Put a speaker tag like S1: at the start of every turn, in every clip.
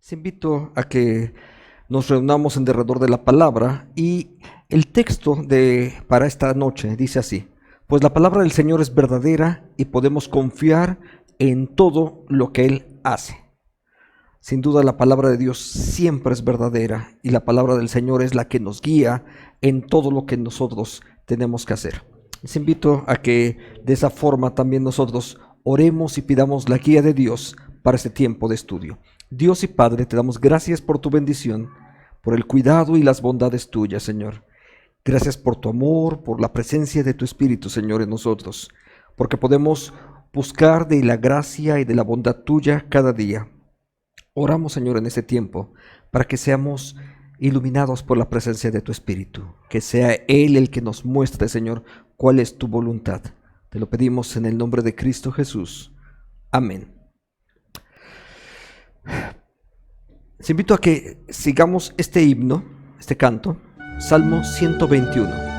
S1: Les invito a que nos reunamos en derredor de la palabra y el texto para esta noche dice así: pues la palabra del Señor es verdadera y podemos confiar en todo lo que Él hace. Sin duda la palabra de Dios siempre es verdadera y la palabra del Señor es la que nos guía en todo lo que nosotros tenemos que hacer. Les invito a que de esa forma también nosotros oremos y pidamos la guía de Dios para este tiempo de estudio. Dios y Padre, te damos gracias por tu bendición, por el cuidado y las bondades tuyas, Señor. Gracias por tu amor, por la presencia de tu Espíritu, Señor, en nosotros, porque podemos buscar de la gracia y de la bondad tuya cada día. Oramos, Señor, en este tiempo, para que seamos iluminados por la presencia de tu Espíritu, que sea Él el que nos muestre, Señor, cuál es tu voluntad. Te lo pedimos en el nombre de Cristo Jesús. Amén. Les invito a que sigamos este himno, este canto, Salmo 121.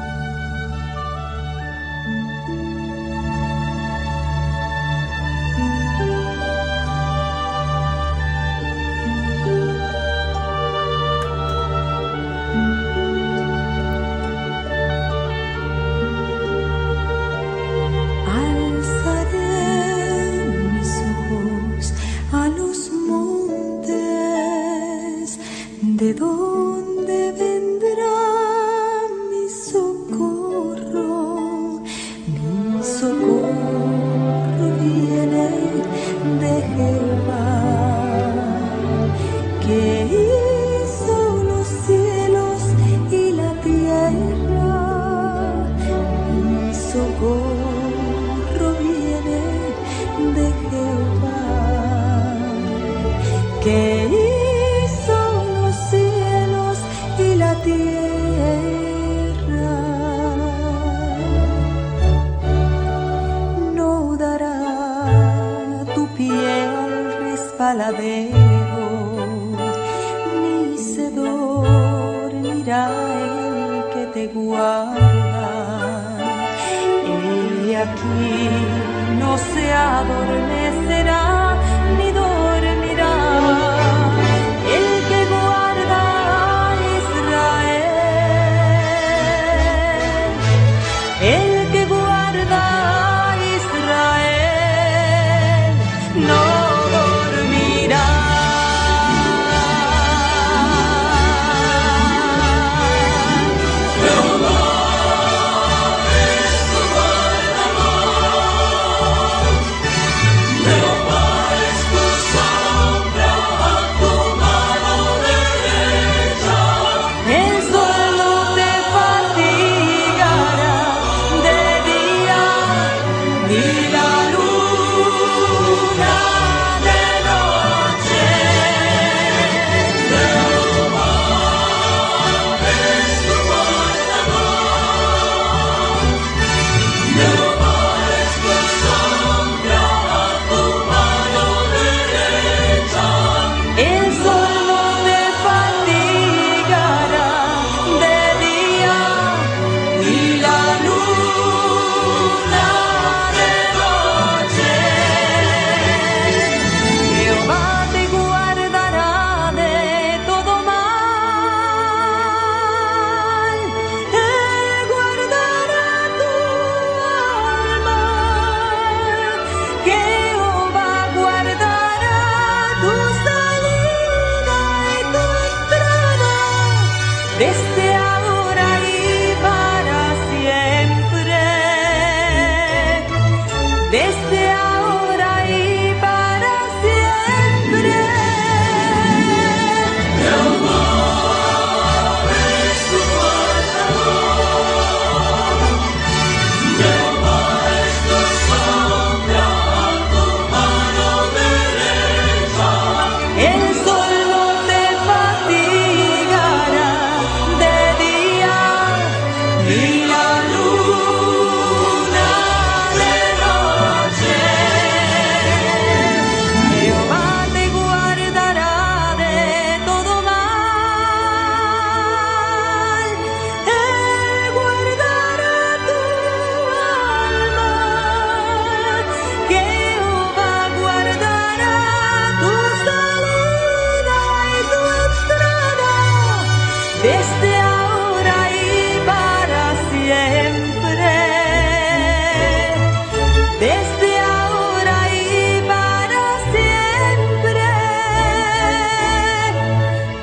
S2: ¿De dónde vendrá mi socorro? Mi socorro viene de Jehová, que hizo los cielos y la tierra. Mi socorro viene de Jehová, que tierra. No dará tu pie al resbaladero, ni se dormirá el que te guarda. He aquí no se adormecerá ni dormirá el que guarda a Israel. El que guarda a Israel no dormirá. Jehová es tu guardador,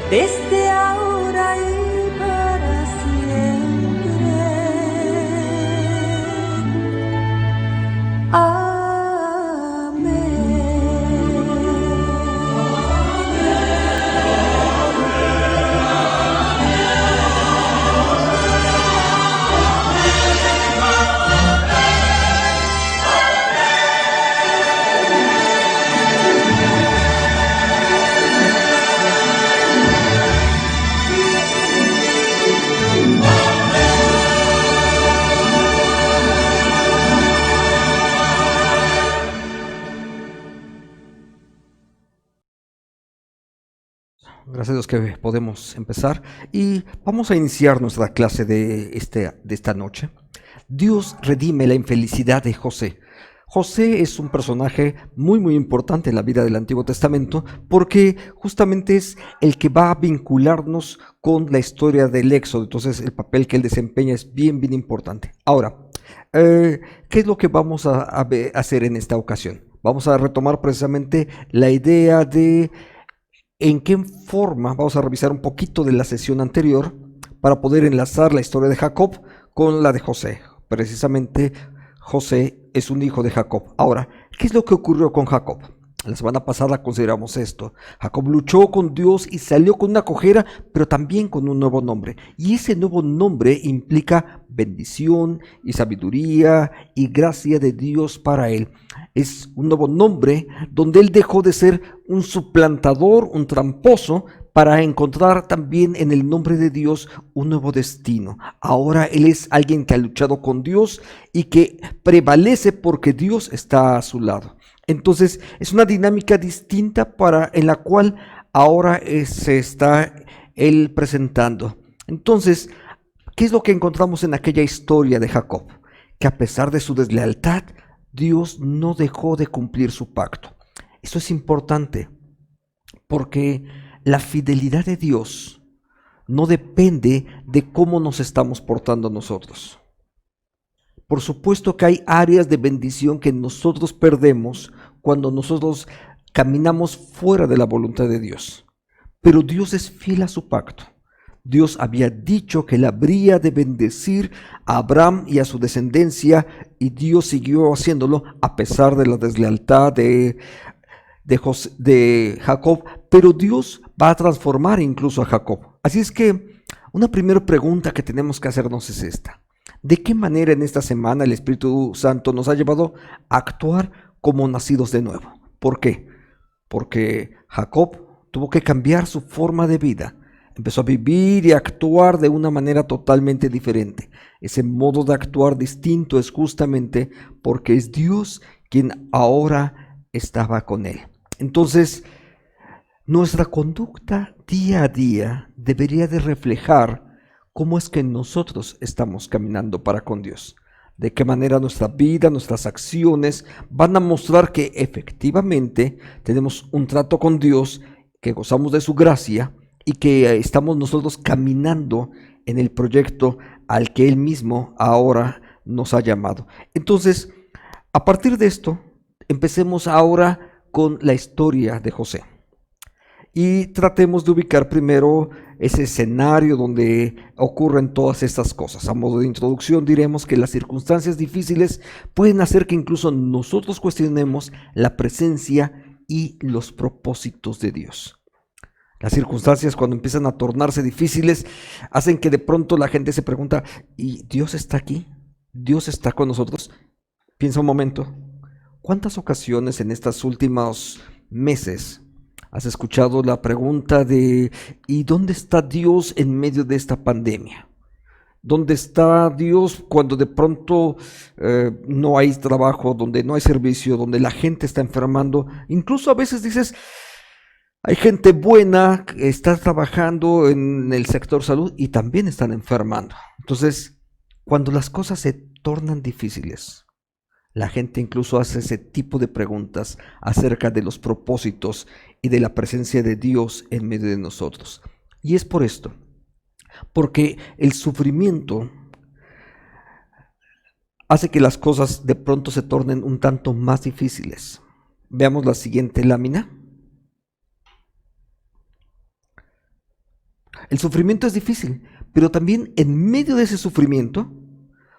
S2: desde ahora y para siempre.
S1: Gracias a Dios que podemos empezar y vamos a iniciar nuestra clase de esta noche. Dios redime la infelicidad de José. José es un personaje muy importante en la vida del Antiguo Testamento porque justamente es el que va a vincularnos con la historia del Éxodo. Entonces el papel que él desempeña es bien importante. Ahora, ¿qué es lo que vamos a hacer en esta ocasión? Vamos a retomar precisamente la idea de en qué forma, vamos a revisar un poquito de la sesión anterior para poder enlazar la historia de Jacob con la de José. Precisamente José es un hijo de Jacob. Ahora, ¿qué es lo que ocurrió con Jacob? La semana pasada consideramos esto. Jacob luchó con Dios y salió con una cojera, pero también con un nuevo nombre. Y ese nuevo nombre implica bendición y sabiduría y gracia de Dios para él. Es un nuevo nombre donde él dejó de ser un suplantador, un tramposo, para encontrar también en el nombre de Dios un nuevo destino. Ahora él es alguien que ha luchado con Dios y que prevalece porque Dios está a su lado. Entonces es una dinámica distinta en la cual ahora se está él presentando. Entonces, ¿qué es lo que encontramos en aquella historia de Jacob? Que a pesar de su deslealtad, Dios no dejó de cumplir su pacto. Eso es importante porque la fidelidad de Dios no depende de cómo nos estamos portando nosotros. Por supuesto que hay áreas de bendición que nosotros perdemos cuando nosotros caminamos fuera de la voluntad de Dios. Pero Dios es fiel a su pacto. Dios había dicho que él habría de bendecir a Abraham y a su descendencia, y Dios siguió haciéndolo a pesar de la deslealtad de Jacob, pero Dios va a transformar incluso a Jacob. Así es que una primera pregunta que tenemos que hacernos es esta: ¿de qué manera en esta semana el Espíritu Santo nos ha llevado a actuar como nacidos de nuevo? ¿Por qué? Porque Jacob tuvo que cambiar su forma de vida. Empezó a vivir y a actuar de una manera totalmente diferente. Ese modo de actuar distinto es justamente porque es Dios quien ahora estaba con él. Entonces, nuestra conducta día a día debería de reflejar cómo es que nosotros estamos caminando para con Dios. De qué manera nuestra vida, nuestras acciones van a mostrar que efectivamente tenemos un trato con Dios, que gozamos de su gracia y que estamos nosotros caminando en el proyecto al que Él mismo ahora nos ha llamado. Entonces, a partir de esto, empecemos ahora con la historia de José. Y tratemos de ubicar primero ese escenario donde ocurren todas estas cosas. A modo de introducción diremos que las circunstancias difíciles pueden hacer que incluso nosotros cuestionemos la presencia y los propósitos de Dios. Las circunstancias, cuando empiezan a tornarse difíciles, hacen que de pronto la gente se pregunta: ¿y Dios está aquí? ¿Dios está con nosotros? Piensa un momento. ¿Cuántas ocasiones en estos últimos meses has escuchado la pregunta de ¿y dónde está Dios en medio de esta pandemia? ¿Dónde está Dios cuando de pronto no hay trabajo, donde no hay servicio, donde la gente está enfermando? Incluso a veces dices: hay gente buena que está trabajando en el sector salud y también están enfermando. Entonces, cuando las cosas se tornan difíciles, la gente incluso hace ese tipo de preguntas acerca de los propósitos y de la presencia de Dios en medio de nosotros. Y es por esto, porque el sufrimiento hace que las cosas de pronto se tornen un tanto más difíciles. Veamos la siguiente lámina. El sufrimiento es difícil, pero también en medio de ese sufrimiento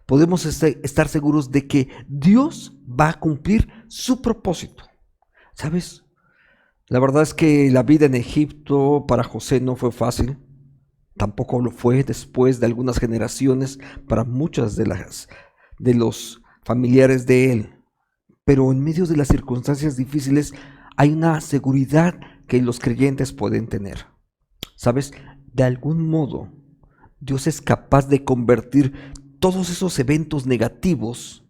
S1: podemos estar seguros de que Dios va a cumplir su propósito. ¿Sabes? La verdad es que la vida en Egipto para José no fue fácil. Tampoco lo fue después de algunas generaciones para muchas de los familiares de él. Pero en medio de las circunstancias difíciles hay una seguridad que los creyentes pueden tener. ¿Sabes? De algún modo, Dios es capaz de convertir todos esos eventos negativos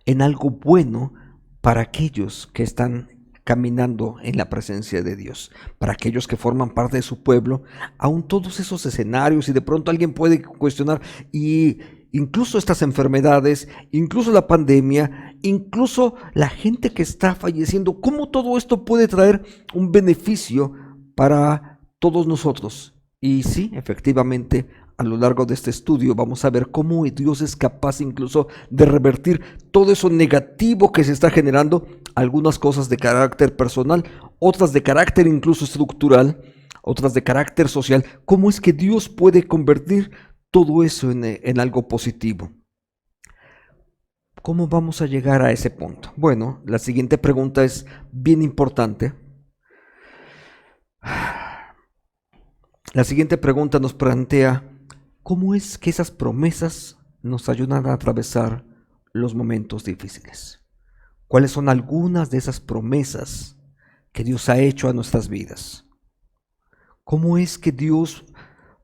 S1: en algo bueno para aquellos que están caminando en la presencia de Dios, para aquellos que forman parte de su pueblo, aún todos esos escenarios, y de pronto alguien puede cuestionar, y incluso estas enfermedades, incluso la pandemia, incluso la gente que está falleciendo, ¿cómo todo esto puede traer un beneficio para todos nosotros? Y sí, efectivamente, a lo largo de este estudio vamos a ver cómo Dios es capaz incluso de revertir todo eso negativo que se está generando, algunas cosas de carácter personal, otras de carácter incluso estructural, otras de carácter social. ¿Cómo es que Dios puede convertir todo eso en algo positivo? ¿Cómo vamos a llegar a ese punto? Bueno, la siguiente pregunta es bien importante. La siguiente pregunta nos plantea, ¿cómo es que esas promesas nos ayudan a atravesar los momentos difíciles? ¿Cuáles son algunas de esas promesas que Dios ha hecho a nuestras vidas? ¿Cómo es que Dios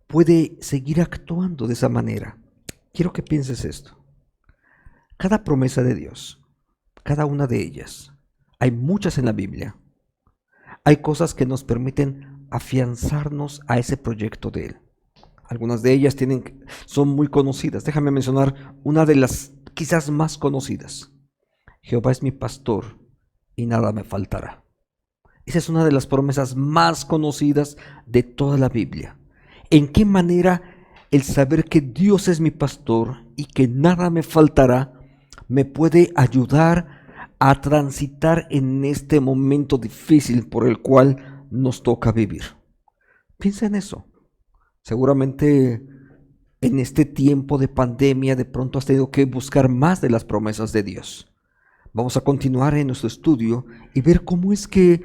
S1: puede seguir actuando de esa manera? Quiero que pienses esto. Cada promesa de Dios, cada una de ellas, hay muchas en la Biblia. Hay cosas que nos permiten afianzarnos a ese proyecto de Él. Algunas de ellas son muy conocidas. Déjame mencionar una de las quizás más conocidas. Jehová es mi pastor y nada me faltará. Esa es una de las promesas más conocidas de toda la Biblia. ¿En qué manera el saber que Dios es mi pastor y que nada me faltará me puede ayudar a transitar en este momento difícil por el cual nos toca vivir? Piensa en eso. Seguramente en este tiempo de pandemia de pronto has tenido que buscar más de las promesas de Dios. Vamos a continuar en nuestro estudio y ver cómo es que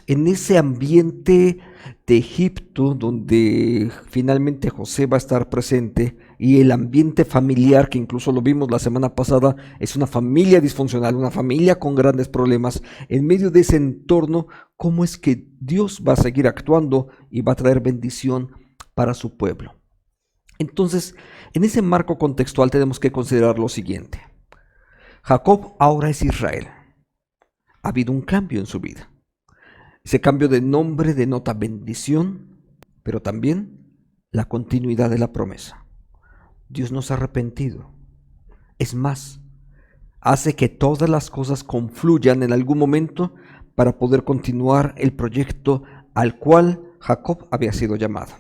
S1: en ese ambiente de Egipto, donde finalmente José va a estar presente, y el ambiente familiar, que incluso lo vimos la semana pasada, es una familia disfuncional, una familia con grandes problemas. En medio de ese entorno, ¿cómo es que Dios va a seguir actuando y va a traer bendición para su pueblo? Entonces, en ese marco contextual tenemos que considerar lo siguiente. Jacob ahora es Israel. Ha habido un cambio en su vida. Ese cambio de nombre denota bendición, pero también la continuidad de la promesa. Dios no se ha arrepentido. Es más, hace que todas las cosas confluyan en algún momento para poder continuar el proyecto al cual Jacob había sido llamado.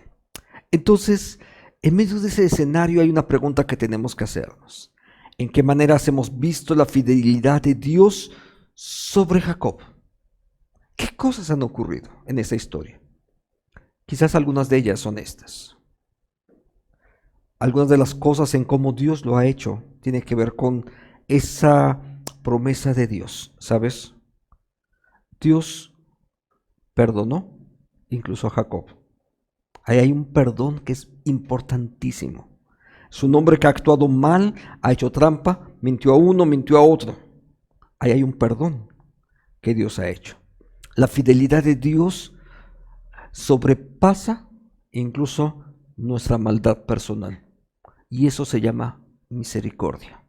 S1: Entonces, en medio de ese escenario hay una pregunta que tenemos que hacernos. ¿En qué maneras hemos visto la fidelidad de Dios sobre Jacob? ¿Qué cosas han ocurrido en esta historia? Quizás algunas de ellas son estas. Algunas de las cosas en cómo Dios lo ha hecho tiene que ver con esa promesa de Dios, ¿sabes? Dios perdonó incluso a Jacob. Ahí hay un perdón que es importantísimo. Es un hombre que ha actuado mal, ha hecho trampa, mintió a uno, mintió a otro. Ahí hay un perdón que Dios ha hecho. La fidelidad de Dios sobrepasa incluso nuestra maldad personal. Y eso se llama misericordia.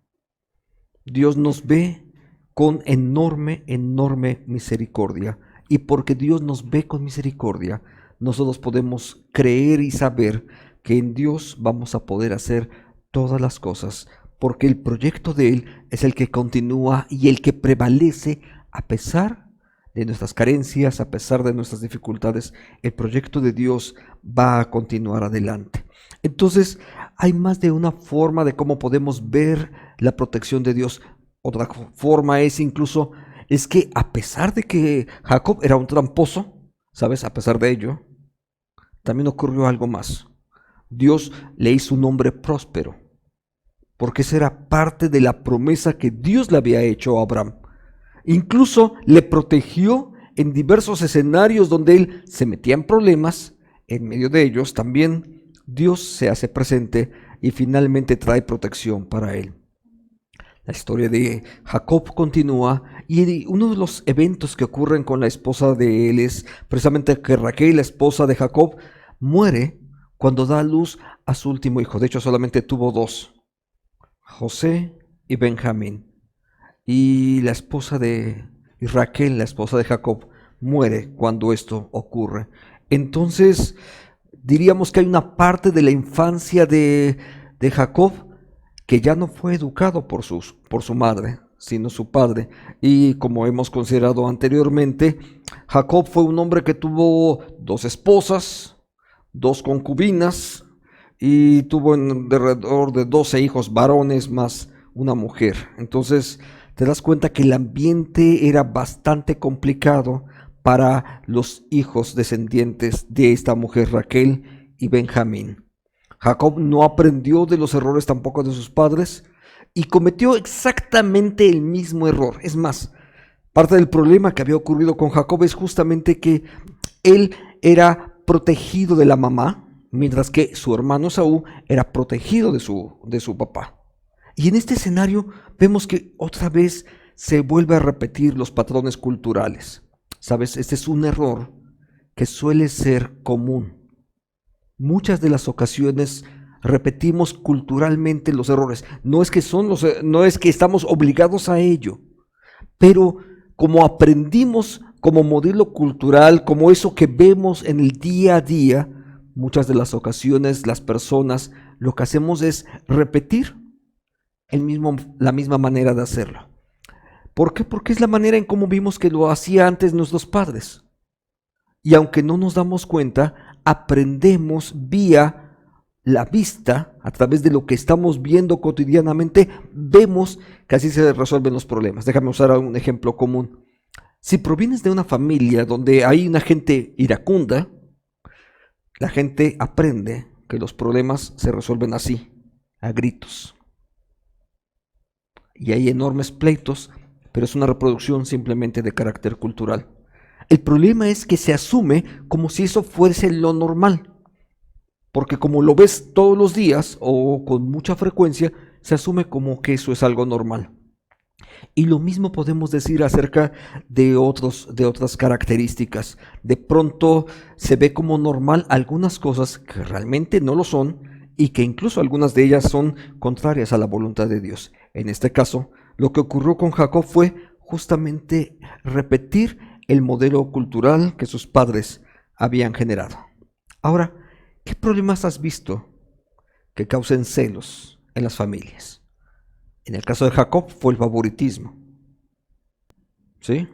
S1: Dios nos ve con enorme, enorme misericordia. Y porque Dios nos ve con misericordia, nosotros podemos creer y saber que en Dios vamos a poder hacer todas las cosas, porque el proyecto de Él es el que continúa y el que prevalece a pesar de nuestras carencias, a pesar de nuestras dificultades. El proyecto de Dios va a continuar adelante. Entonces, hay más de una forma de cómo podemos ver la protección de Dios. Otra forma es que a pesar de que Jacob era un tramposo, ¿sabes? A pesar de ello, también ocurrió algo más. Dios le hizo un hombre próspero, porque esa era parte de la promesa que Dios le había hecho a Abraham. Incluso le protegió en diversos escenarios donde él se metía en problemas. En medio de ellos también Dios se hace presente y finalmente trae protección para él. La historia de Jacob continúa y uno de los eventos que ocurren con la esposa de él es precisamente que Raquel, la esposa de Jacob, muere cuando da a luz a su último hijo. De hecho, solamente tuvo dos, José y Benjamín. Y la esposa de Raquel, la esposa de Jacob, muere cuando esto ocurre. Entonces, diríamos que hay una parte de la infancia de Jacob que ya no fue educado por su madre, sino su padre. Y como hemos considerado anteriormente, Jacob fue un hombre que tuvo dos esposas, dos concubinas, y tuvo alrededor de 12 hijos varones más una mujer. Entonces te das cuenta que el ambiente era bastante complicado para los hijos descendientes de esta mujer, Raquel y Benjamín. Jacob no aprendió de los errores tampoco de sus padres y cometió exactamente el mismo error. Es más, parte del problema que había ocurrido con Jacob es justamente que él era protegido de la mamá, mientras que su hermano Esaú era protegido de su papá. Y en este escenario vemos que otra vez se vuelve a repetir los patrones culturales. ¿Sabes? Este es un error que suele ser común. Muchas de las ocasiones repetimos culturalmente los errores. No es que estamos obligados a ello, pero como aprendimos como modelo cultural, como eso que vemos en el día a día, muchas de las ocasiones las personas lo que hacemos es repetir la misma manera de hacerlo. ¿Por qué? Porque es la manera en cómo vimos que lo hacía antes nuestros padres. Y aunque no nos damos cuenta, aprendemos vía la vista, a través de lo que estamos viendo cotidianamente, vemos que así se resuelven los problemas. Déjame usar un ejemplo común. Si provienes de una familia donde hay una gente iracunda, la gente aprende que los problemas se resuelven así, a gritos. Y hay enormes pleitos, pero es una reproducción simplemente de carácter cultural. El problema es que se asume como si eso fuese lo normal, porque como lo ves todos los días o con mucha frecuencia, se asume como que eso es algo normal. Y lo mismo podemos decir acerca de otras características. De pronto se ve como normal algunas cosas que realmente no lo son y que incluso algunas de ellas son contrarias a la voluntad de Dios. En este caso, lo que ocurrió con Jacob fue justamente repetir el modelo cultural que sus padres habían generado. Ahora, ¿qué problemas has visto que causen celos en las familias? En el caso de Jacob fue el favoritismo, ¿sí?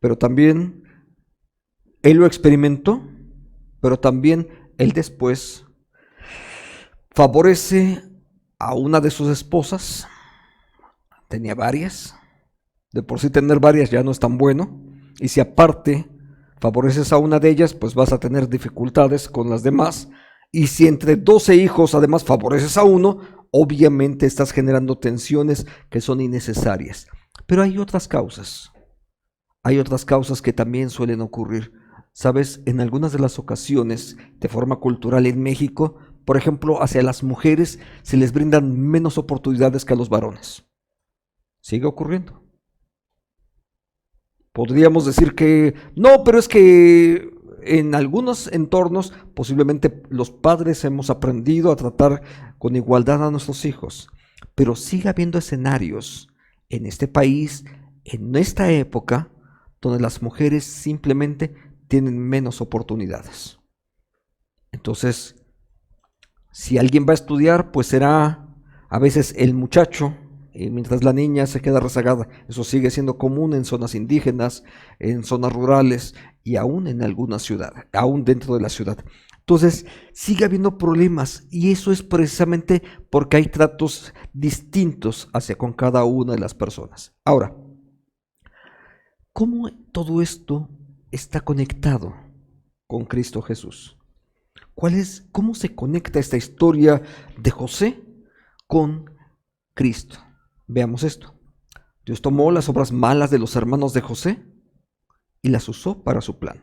S1: Pero también él lo experimentó, pero también él después favorece a una de sus esposas. Tenía varias. De por sí tener varias ya no es tan bueno. Y si aparte favoreces a una de ellas, pues vas a tener dificultades con las demás. Y si entre 12 hijos además favoreces a uno, obviamente estás generando tensiones que son innecesarias. Pero hay otras causas. Hay otras causas que también suelen ocurrir. Sabes, en algunas de las ocasiones, de forma cultural en México, por ejemplo, hacia las mujeres se les brindan menos oportunidades que a los varones. Sigue ocurriendo. Podríamos decir que no, pero es que en algunos entornos posiblemente los padres hemos aprendido a tratar con igualdad a nuestros hijos, pero sigue habiendo escenarios en este país, en esta época, donde las mujeres simplemente tienen menos oportunidades. Entonces, si alguien va a estudiar, pues será a veces el muchacho, mientras la niña se queda rezagada. Eso sigue siendo común en zonas indígenas, en zonas rurales y aún en algunas ciudades, aún dentro de la ciudad. Entonces, sigue habiendo problemas y eso es precisamente porque hay tratos distintos hacia con cada una de las personas. Ahora, ¿cómo todo esto está conectado con Cristo Jesús? ¿Cómo se conecta esta historia de José con Cristo? Veamos esto. Dios tomó las obras malas de los hermanos de José y las usó para su plan.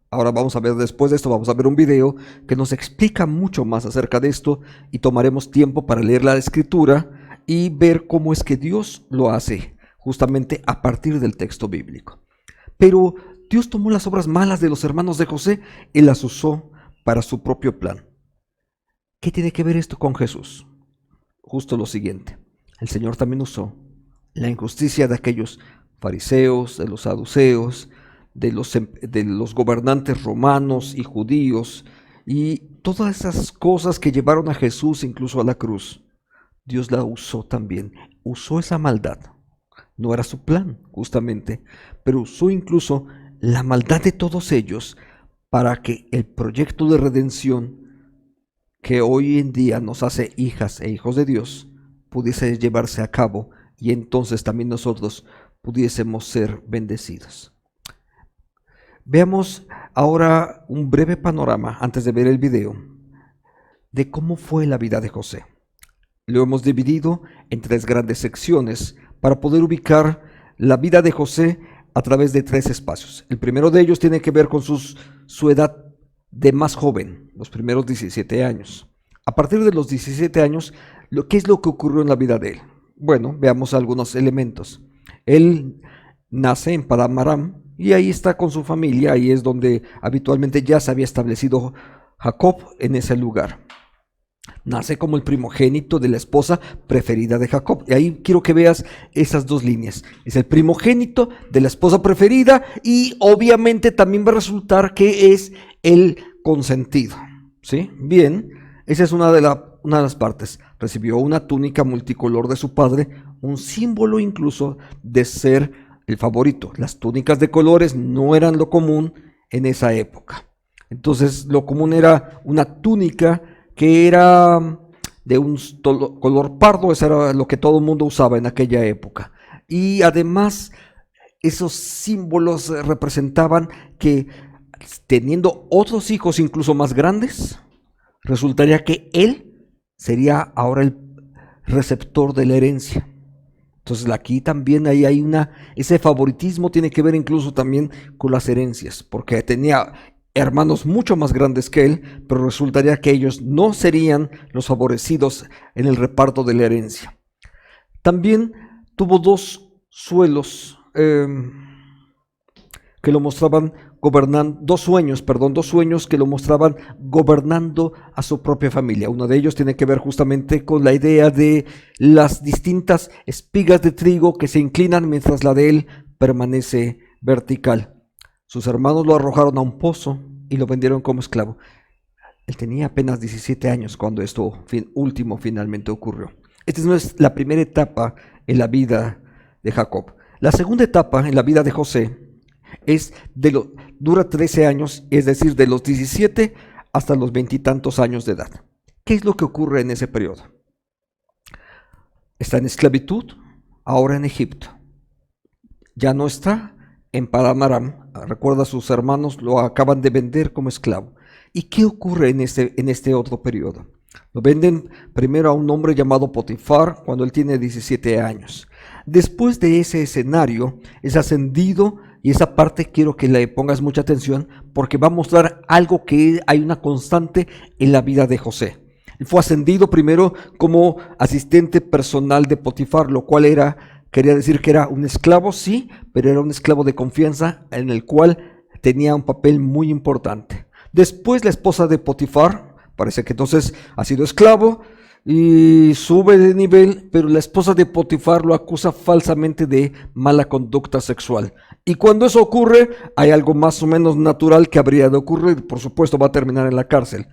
S1: Ahora vamos a ver, después de esto, vamos a ver un video que nos explica mucho más acerca de esto y tomaremos tiempo para leer la escritura y ver cómo es que Dios lo hace, justamente a partir del texto bíblico. Pero Dios tomó las obras malas de los hermanos de José y las usó para su propio plan. ¿Qué tiene que ver esto con Jesús? Justo lo siguiente. El Señor también usó la injusticia de aquellos fariseos, de los saduceos, de los gobernantes romanos y judíos, y todas esas cosas que llevaron a Jesús incluso a la cruz. Dios la usó también, usó esa maldad. No era su plan, justamente, pero usó incluso la maldad de todos ellos para que el proyecto de redención que hoy en día nos hace hijas e hijos de Dios pudiese llevarse a cabo, y entonces también nosotros pudiésemos ser bendecidos. Veamos ahora un breve panorama, antes de ver el video, de cómo fue la vida de José. Lo hemos dividido en 3 grandes secciones para poder ubicar la vida de José a través de 3 espacios. El primero de ellos tiene que ver con su edad de más joven, los primeros 17 años. A partir de los 17 años, ¿qué es lo que ocurrió en la vida de él? Bueno, veamos algunos elementos. Él nace en Padán Aram y ahí está con su familia, ahí es donde habitualmente ya se había establecido Jacob en ese lugar. Nace como el primogénito de la esposa preferida de Jacob. Y ahí quiero que veas esas 2 líneas. Es el primogénito de la esposa preferida y obviamente también va a resultar que es el consentido. ¿Sí? Bien, esa es una de las partes. Recibió una túnica multicolor de su padre, un símbolo incluso de ser el favorito. Las túnicas de colores no eran lo común en esa época. Entonces lo común era una túnica que era de un color pardo. Eso era lo que todo el mundo usaba en aquella época. Y además esos símbolos representaban que teniendo otros hijos incluso más grandes, resultaría que él sería ahora el receptor de la herencia. Entonces aquí también ahí hay ese favoritismo tiene que ver incluso también con las herencias, porque tenía hermanos mucho más grandes que él, pero resultaría que ellos no serían los favorecidos en el reparto de la herencia. También tuvo 2 suelos que lo mostraban gobernando, 2 sueños que lo mostraban gobernando a su propia familia. Uno de ellos tiene que ver justamente con la idea de las distintas espigas de trigo que se inclinan mientras la de él permanece vertical. Sus hermanos lo arrojaron a un pozo y lo vendieron como esclavo. Él tenía apenas 17 años cuando esto último finalmente ocurrió. Esta no es la primera etapa en la vida de Jacob. La segunda etapa en la vida de José dura 13 años, es decir, de los 17 hasta los 20 y tantos años de edad. ¿Qué es lo que ocurre en ese periodo? Está en esclavitud, ahora en Egipto. Ya no está en Padán Aram. Recuerda, sus hermanos lo acaban de vender como esclavo. ¿Y qué ocurre en este otro periodo? Lo venden primero a un hombre llamado Potifar cuando él tiene 17 años. Después de ese escenario es ascendido, y esa parte quiero que le pongas mucha atención porque va a mostrar algo que hay una constante en la vida de José. Él fue ascendido primero como asistente personal de Potifar, lo cual quería decir que era un esclavo, sí, pero era un esclavo de confianza en el cual tenía un papel muy importante. Después la esposa de Potifar, parece que entonces ha sido esclavo y sube de nivel, pero la esposa de Potifar lo acusa falsamente de mala conducta sexual. Y cuando eso ocurre, hay algo más o menos natural que habría de ocurrir. Por supuesto, va a terminar en la cárcel.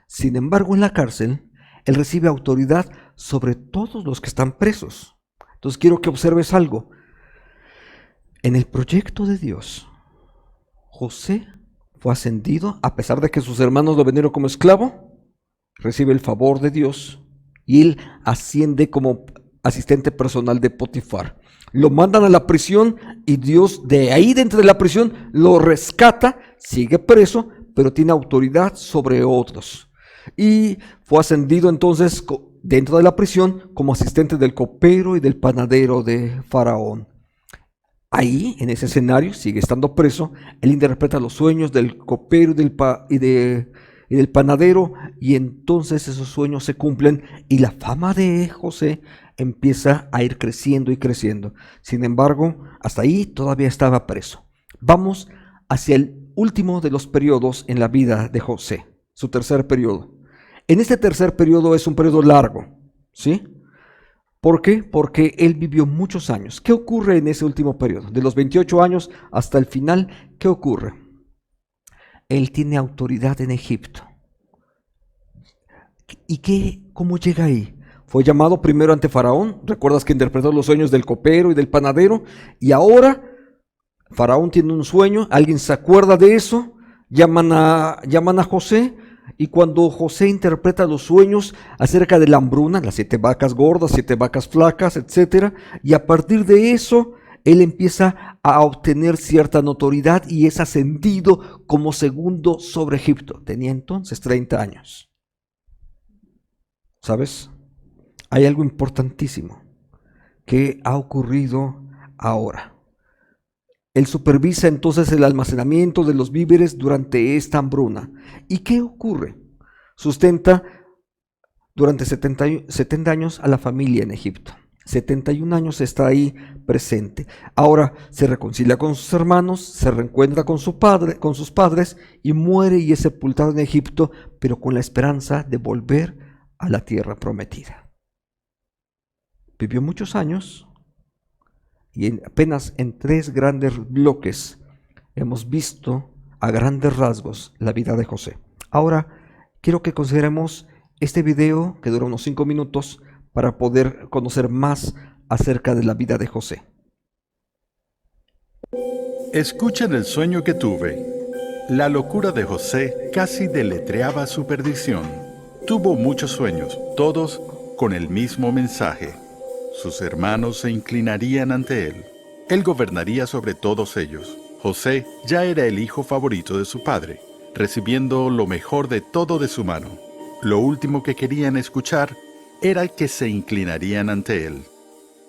S1: Sin embargo, en la cárcel, él recibe autoridad sobre todos los que están presos. Entonces quiero que observes algo. En el proyecto de Dios, José fue ascendido, a pesar de que sus hermanos lo vendieron como esclavo, recibe el favor de Dios y él asciende como asistente personal de Potifar. Lo mandan a la prisión y Dios de ahí, dentro de la prisión, lo rescata, sigue preso, pero tiene autoridad sobre otros. Y fue ascendido entonces dentro de la prisión como asistente del copero y del panadero de Faraón. Ahí, en ese escenario, sigue estando preso. Él interpreta los sueños del copero y del panadero, y entonces esos sueños se cumplen y la fama de José empieza a ir creciendo y creciendo. Sin embargo, hasta ahí todavía estaba preso. Vamos hacia el último de los periodos en la vida de José, su tercer periodo. En este tercer periodo es un periodo largo, ¿sí? ¿Por qué? Porque él vivió muchos años. ¿Qué ocurre en ese último periodo? De los 28 años hasta el final, ¿qué ocurre? Él tiene autoridad en Egipto. ¿Y cómo llega ahí? Fue llamado primero ante Faraón. ¿Recuerdas que interpretó los sueños del copero y del panadero? Y ahora Faraón tiene un sueño, alguien se acuerda de eso, llaman a José. Y cuando José interpreta los sueños acerca de la hambruna, las 7 vacas gordas, 7 vacas flacas, etc., y a partir de eso, él empieza a obtener cierta notoriedad y es ascendido como segundo sobre Egipto. Tenía entonces 30 años. ¿Sabes? Hay algo importantísimo que ha ocurrido ahora. Él supervisa entonces el almacenamiento de los víveres durante esta hambruna. ¿Y qué ocurre? Sustenta durante 70 años a la familia en Egipto. 71 años está ahí presente. Ahora se reconcilia con sus hermanos, se reencuentra con sus padres y muere y es sepultado en Egipto, pero con la esperanza de volver a la tierra prometida. Vivió muchos años. Y apenas en 3 grandes bloques hemos visto a grandes rasgos la vida de José. Ahora quiero que consideremos este video que dura unos 5 minutos para poder conocer más acerca de la vida de José.
S3: Escuchen el sueño que tuve. La locura de José casi deletreaba su perdición. Tuvo muchos sueños, todos con el mismo mensaje. Sus hermanos se inclinarían ante él. Él gobernaría sobre todos ellos. José ya era el hijo favorito de su padre, recibiendo lo mejor de todo de su mano. Lo último que querían escuchar era que se inclinarían ante él.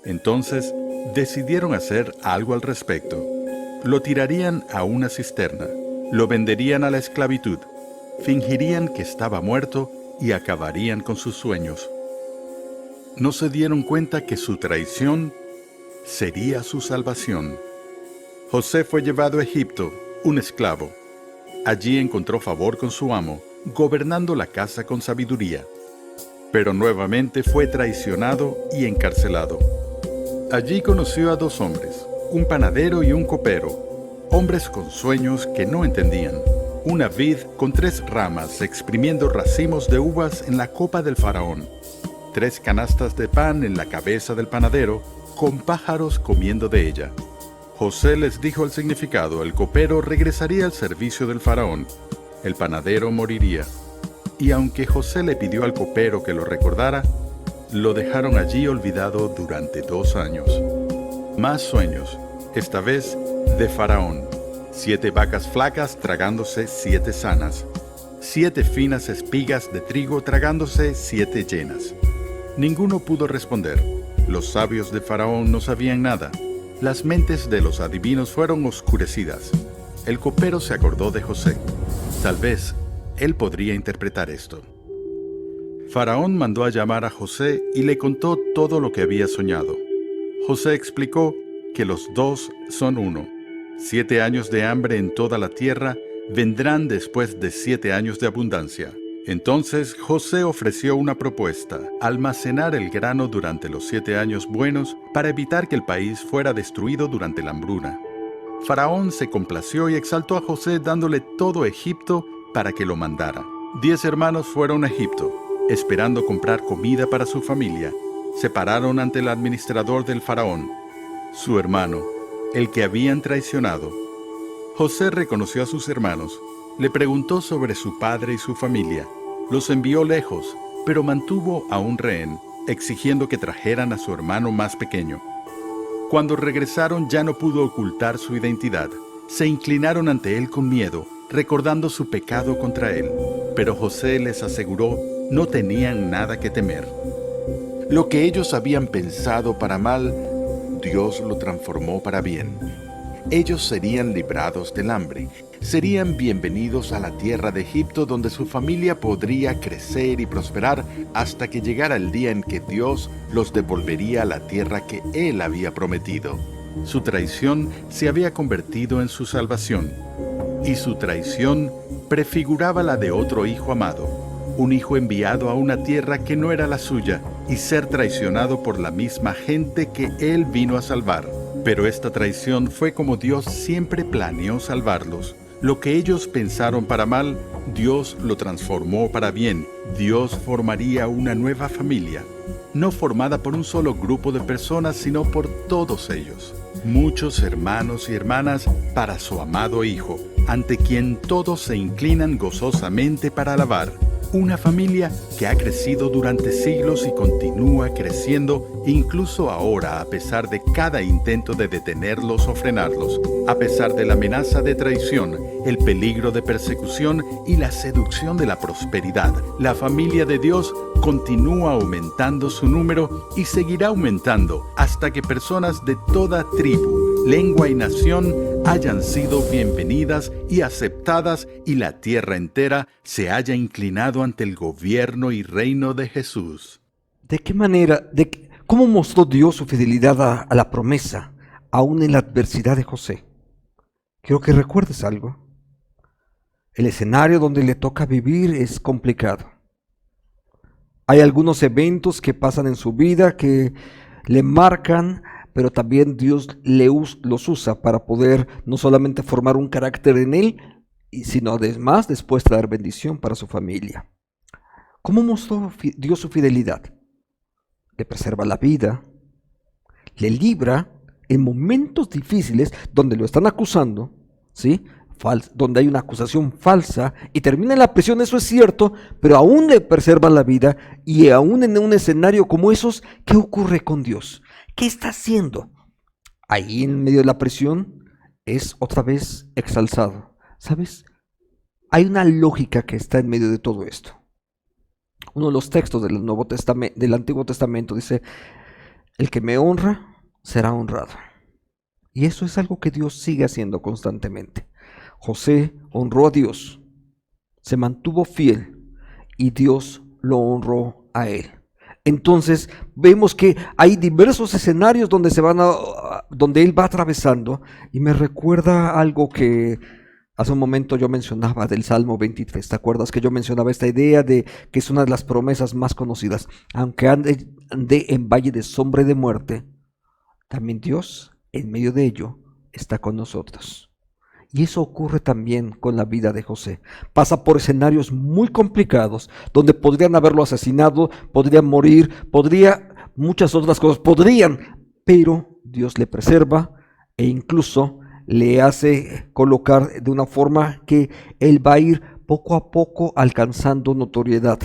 S3: Entonces, decidieron hacer algo al respecto. Lo tirarían a una cisterna, lo venderían a la esclavitud, fingirían que estaba muerto y acabarían con sus sueños. No se dieron cuenta que su traición sería su salvación. José fue llevado a Egipto, un esclavo. Allí encontró favor con su amo, gobernando la casa con sabiduría. Pero nuevamente fue traicionado y encarcelado. Allí conoció a 2 hombres, un panadero y un copero, hombres con sueños que no entendían. Una vid con 3 ramas exprimiendo racimos de uvas en la copa del faraón. 3 canastas de pan en la cabeza del panadero, con pájaros comiendo de ella. José les dijo el significado: el copero regresaría al servicio del faraón, el panadero moriría. Y aunque José le pidió al copero que lo recordara, lo dejaron allí olvidado durante 2 años. Más sueños, esta vez de faraón. 7 vacas flacas tragándose 7 sanas. 7 finas espigas de trigo tragándose 7 llenas. Ninguno pudo responder. Los sabios de Faraón no sabían nada. Las mentes de los adivinos fueron oscurecidas. El copero se acordó de José. Tal vez él podría interpretar esto. Faraón mandó a llamar a José y le contó todo lo que había soñado. José explicó que los 2 son uno. 7 años de hambre en toda la tierra vendrán después de 7 años de abundancia. Entonces José ofreció una propuesta: almacenar el grano durante los 7 años buenos para evitar que el país fuera destruido durante la hambruna. Faraón se complació y exaltó a José dándole todo Egipto para que lo mandara. 10 hermanos fueron a Egipto, esperando comprar comida para su familia. Se pararon ante el administrador del faraón, su hermano, el que habían traicionado. José reconoció a sus hermanos, le preguntó sobre su padre y su familia. Los envió lejos, pero mantuvo a un rehén, exigiendo que trajeran a su hermano más pequeño. Cuando regresaron ya no pudo ocultar su identidad. Se inclinaron ante él con miedo recordando su pecado contra él. Pero José les aseguró, no tenían nada que temer. Lo que ellos habían pensado para mal, Dios lo transformó para bien. Ellos serían librados del hambre, serían bienvenidos a la tierra de Egipto, donde su familia podría crecer y prosperar hasta que llegara el día en que Dios los devolvería a la tierra que Él había prometido. Su traición se había convertido en su salvación, y su traición prefiguraba la de otro hijo amado, un hijo enviado a una tierra que no era la suya, y ser traicionado por la misma gente que Él vino a salvar. Pero esta traición fue como Dios siempre planeó salvarlos. Lo que ellos pensaron para mal, Dios lo transformó para bien. Dios formaría una nueva familia, no formada por un solo grupo de personas, sino por todos ellos. Muchos hermanos y hermanas para su amado Hijo, ante quien todos se inclinan gozosamente para alabar. Una familia que ha crecido durante siglos y continúa creciendo incluso ahora, a pesar de cada intento de detenerlos o frenarlos, a pesar de la amenaza de traición, el peligro de persecución y la seducción de la prosperidad. La familia de Dios continúa aumentando su número y seguirá aumentando hasta que personas de toda tribu, lengua y nación hayan sido bienvenidas y aceptadas, y la tierra entera se haya inclinado ante el gobierno y reino de Jesús.
S1: ¿De qué manera, cómo mostró Dios su fidelidad a la promesa, aún en la adversidad de José? Quiero que recuerdes algo. El escenario donde le toca vivir es complicado. Hay algunos eventos que pasan en su vida que le marcan, pero también Dios los usa para poder no solamente formar un carácter en él, sino además después traer bendición para su familia. ¿Cómo mostró Dios su fidelidad? Le preserva la vida, le libra en momentos difíciles donde lo están acusando, ¿sí? Donde hay una acusación falsa y termina en la prisión, eso es cierto, pero aún le preserva la vida. Y aún en un escenario como esos, ¿qué ocurre con Dios? ¿Qué está haciendo? Ahí en medio de la prisión es otra vez exalzado. ¿Sabes? Hay una lógica que está en medio de todo esto. Uno de los textos del Antiguo Testamento dice: el que me honra será honrado. Y eso es algo que Dios sigue haciendo constantemente. José honró a Dios, se mantuvo fiel y Dios lo honró a él. Entonces vemos que hay diversos escenarios donde donde él va atravesando, y me recuerda algo que hace un momento yo mencionaba del Salmo 23. ¿Te acuerdas que yo mencionaba esta idea de que es una de las promesas más conocidas? Aunque ande en valle de sombra y de muerte, también Dios en medio de ello está con nosotros. Y eso ocurre también con la vida de José. Pasa por escenarios muy complicados, donde podrían haberlo asesinado, podría morir, muchas otras cosas pero Dios le preserva e incluso le hace colocar de una forma que él va a ir poco a poco alcanzando notoriedad,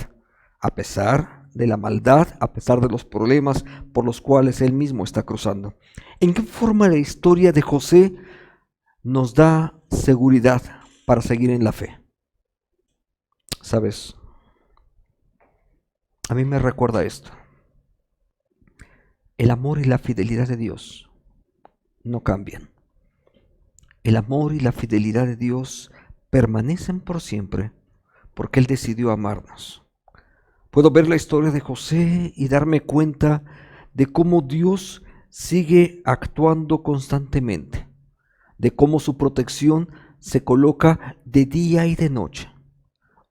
S1: a pesar de la maldad, a pesar de los problemas por los cuales él mismo está cruzando. ¿En qué forma la historia de José nos da seguridad para seguir en la fe? ¿Sabes? A mí me recuerda esto. El amor y la fidelidad de Dios no cambian. El amor y la fidelidad de Dios permanecen por siempre, porque Él decidió amarnos. Puedo ver la historia de José y darme cuenta de cómo Dios sigue actuando constantemente, de cómo su protección se coloca de día y de noche.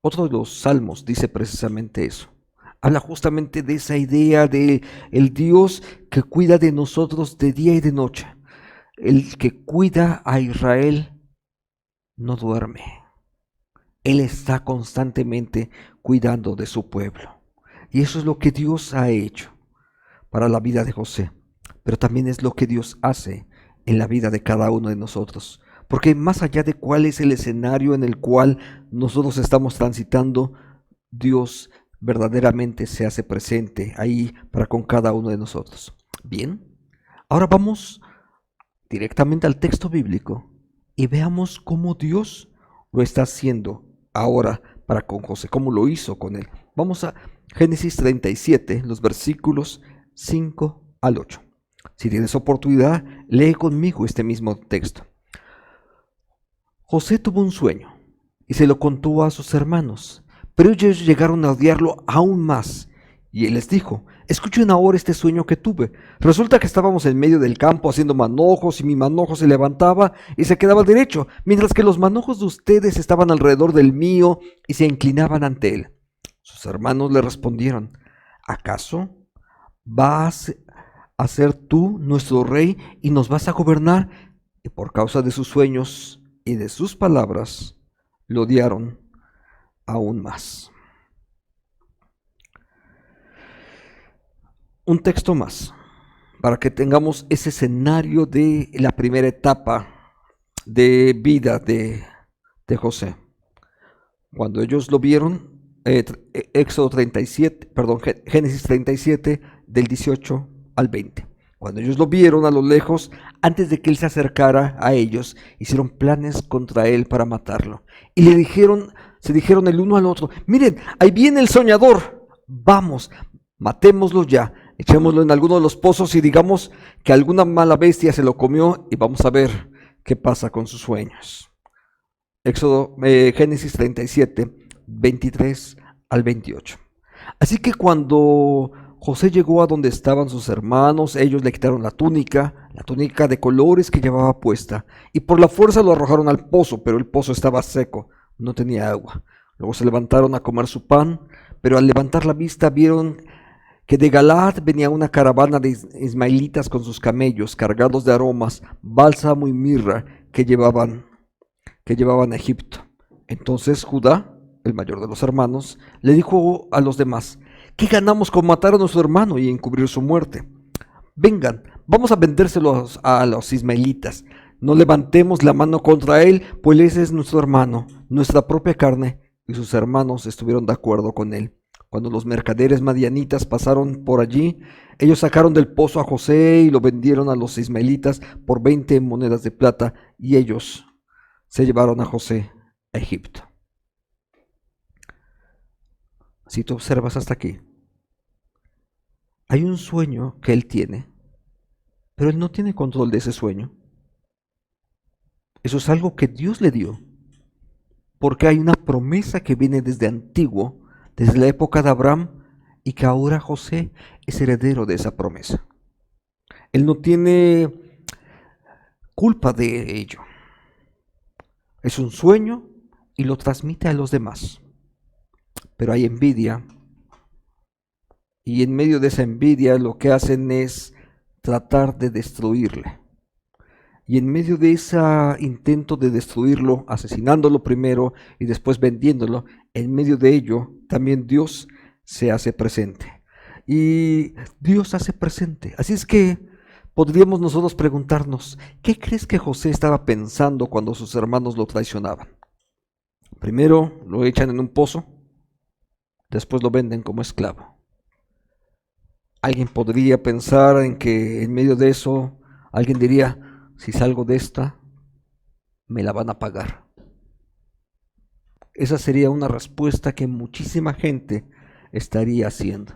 S1: Otro de los salmos dice precisamente eso. Habla justamente de esa idea de el Dios que cuida de nosotros de día y de noche. El que cuida a Israel no duerme. Él está constantemente cuidando de su pueblo. Y eso es lo que Dios ha hecho para la vida de José. Pero también es lo que Dios hace en la vida de cada uno de nosotros. Porque más allá de cuál es el escenario en el cual nosotros estamos transitando, Dios verdaderamente se hace presente ahí para con cada uno de nosotros. Bien, ahora vamos directamente al texto bíblico y veamos cómo Dios lo está haciendo ahora para con José, como lo hizo con él. Vamos a Génesis 37, los versículos 5 al 8. Si tienes oportunidad, lee conmigo este mismo texto. José tuvo un sueño y se lo contó a sus hermanos, pero ellos llegaron a odiarlo aún más. Y él les dijo: escuchen ahora este sueño que tuve. Resulta que estábamos en medio del campo haciendo manojos, y mi manojo se levantaba y se quedaba derecho, mientras que los manojos de ustedes estaban alrededor del mío y se inclinaban ante él. Sus hermanos le respondieron: ¿acaso vas a ser tú nuestro rey y nos vas a gobernar? Y por causa de sus sueños y de sus palabras, lo odiaron aún más. Un texto más, para que tengamos ese escenario de la primera etapa de vida de José. Cuando ellos lo vieron, Génesis 37, del 18 al 20. Cuando ellos lo vieron a lo lejos, antes de que él se acercara a ellos, hicieron planes contra él para matarlo. Y se dijeron el uno al otro: miren, ahí viene el soñador, vamos, matémoslo ya, echémoslo en alguno de los pozos y digamos que alguna mala bestia se lo comió y vamos a ver qué pasa con sus sueños. Génesis 37, 23 al 28. Así que cuando José llegó a donde estaban sus hermanos, ellos le quitaron la túnica de colores que llevaba puesta, y por la fuerza lo arrojaron al pozo, pero el pozo estaba seco, no tenía agua. Luego se levantaron a comer su pan, pero al levantar la vista vieron que de Galaad venía una caravana de ismaelitas con sus camellos cargados de aromas, bálsamo y mirra que llevaban a Egipto. Entonces Judá, el mayor de los hermanos, le dijo a los demás: ¿qué ganamos con matar a nuestro hermano y encubrir su muerte? Vengan, vamos a vendérselos a los ismaelitas. No levantemos la mano contra él, pues ese es nuestro hermano, nuestra propia carne. Y sus hermanos estuvieron de acuerdo con él. Cuando los mercaderes madianitas pasaron por allí, ellos sacaron del pozo a José y lo vendieron a los ismaelitas por 20 monedas de plata, y ellos se llevaron a José a Egipto. Si tú observas hasta aquí, hay un sueño que él tiene, pero él no tiene control de ese sueño. Eso es algo que Dios le dio, porque hay una promesa que viene desde antiguo, desde la época de Abraham, y que ahora José es heredero de esa promesa. Él no tiene culpa de ello. Es un sueño y lo transmite a los demás. Pero hay envidia, y en medio de esa envidia lo que hacen es tratar de destruirle. Y en medio de ese intento de destruirlo, asesinándolo primero y después vendiéndolo, en medio de ello también Dios se hace presente. Y Dios hace presente. Así es que podríamos nosotros preguntarnos: ¿qué crees que José estaba pensando cuando sus hermanos lo traicionaban? Primero lo echan en un pozo, después lo venden como esclavo. Alguien podría pensar en que en medio de eso, alguien diría: si salgo de esta, me la van a pagar. Esa sería una respuesta que muchísima gente estaría haciendo.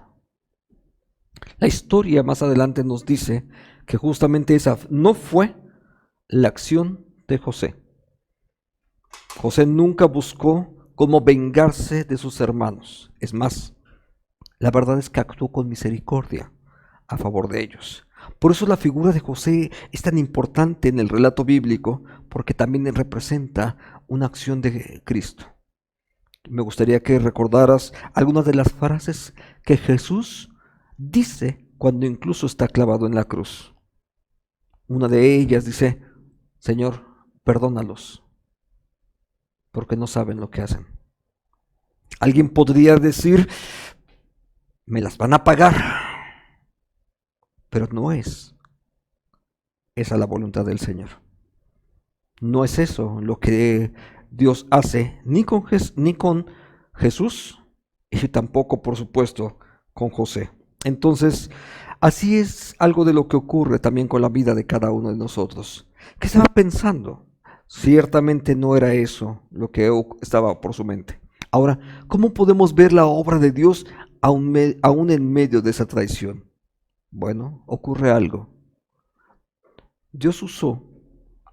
S1: La historia más adelante nos dice que justamente esa no fue la acción de José. José nunca buscó cómo vengarse de sus hermanos. Es más, la verdad es que actuó con misericordia a favor de ellos. Por eso la figura de José es tan importante en el relato bíblico, porque también representa una acción de Cristo. Me gustaría que recordaras algunas de las frases que Jesús dice cuando incluso está clavado en la cruz. Una de ellas dice: Señor, perdónalos, porque no saben lo que hacen. Alguien podría decir: me las van a pagar. Pero no es esa la voluntad del Señor. No es eso lo que Dios hace ni con Jesús, y tampoco, por supuesto, con José. Entonces, así es algo de lo que ocurre también con la vida de cada uno de nosotros. ¿Qué estaba pensando Ciertamente no era eso lo que estaba por su mente. Ahora, ¿cómo podemos ver la obra de Dios aún en medio de esa traición? Bueno, ocurre algo. Dios usó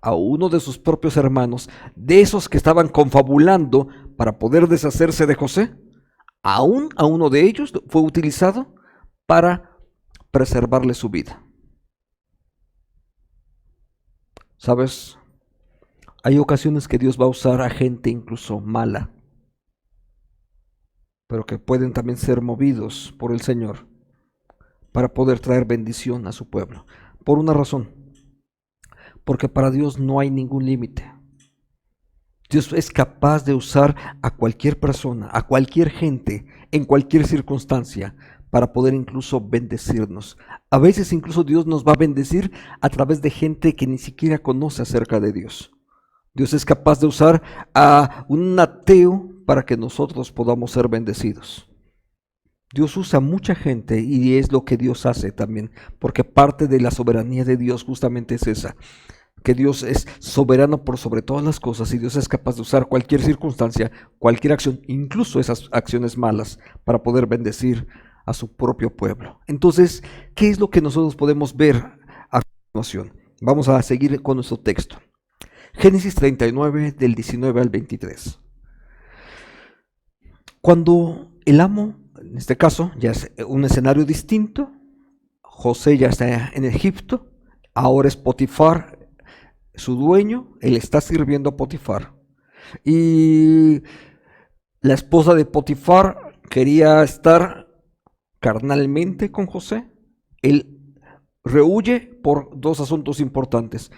S1: a uno de sus propios hermanos, de esos que estaban confabulando para poder deshacerse de José. Aún a uno de ellos fue utilizado para preservarle su vida. ¿Sabes? Hay ocasiones que Dios va a usar a gente incluso mala, pero que pueden también ser movidos por el Señor para poder traer bendición a su pueblo. Por una razón, porque para Dios no hay ningún límite. Dios es capaz de usar a cualquier persona, a cualquier gente, en cualquier circunstancia, para poder incluso bendecirnos. A veces incluso Dios nos va a bendecir a través de gente que ni siquiera conoce acerca de Dios. Dios es capaz de usar a un ateo para que nosotros podamos ser bendecidos. Dios usa a mucha gente y es lo que Dios hace también, porque parte de la soberanía de Dios justamente es esa, que Dios es soberano por sobre todas las cosas y Dios es capaz de usar cualquier circunstancia, cualquier acción, incluso esas acciones malas, para poder bendecir a su propio pueblo. Entonces, ¿qué es lo que nosotros podemos ver a continuación? Vamos a seguir con nuestro texto. Génesis 39, del 19 al 23. Cuando el amo, en este caso, ya es un escenario distinto, José ya está en Egipto, ahora es Potifar su dueño, él está sirviendo a Potifar. Y la esposa de Potifar quería estar carnalmente con José. Él rehuye por dos asuntos importantes.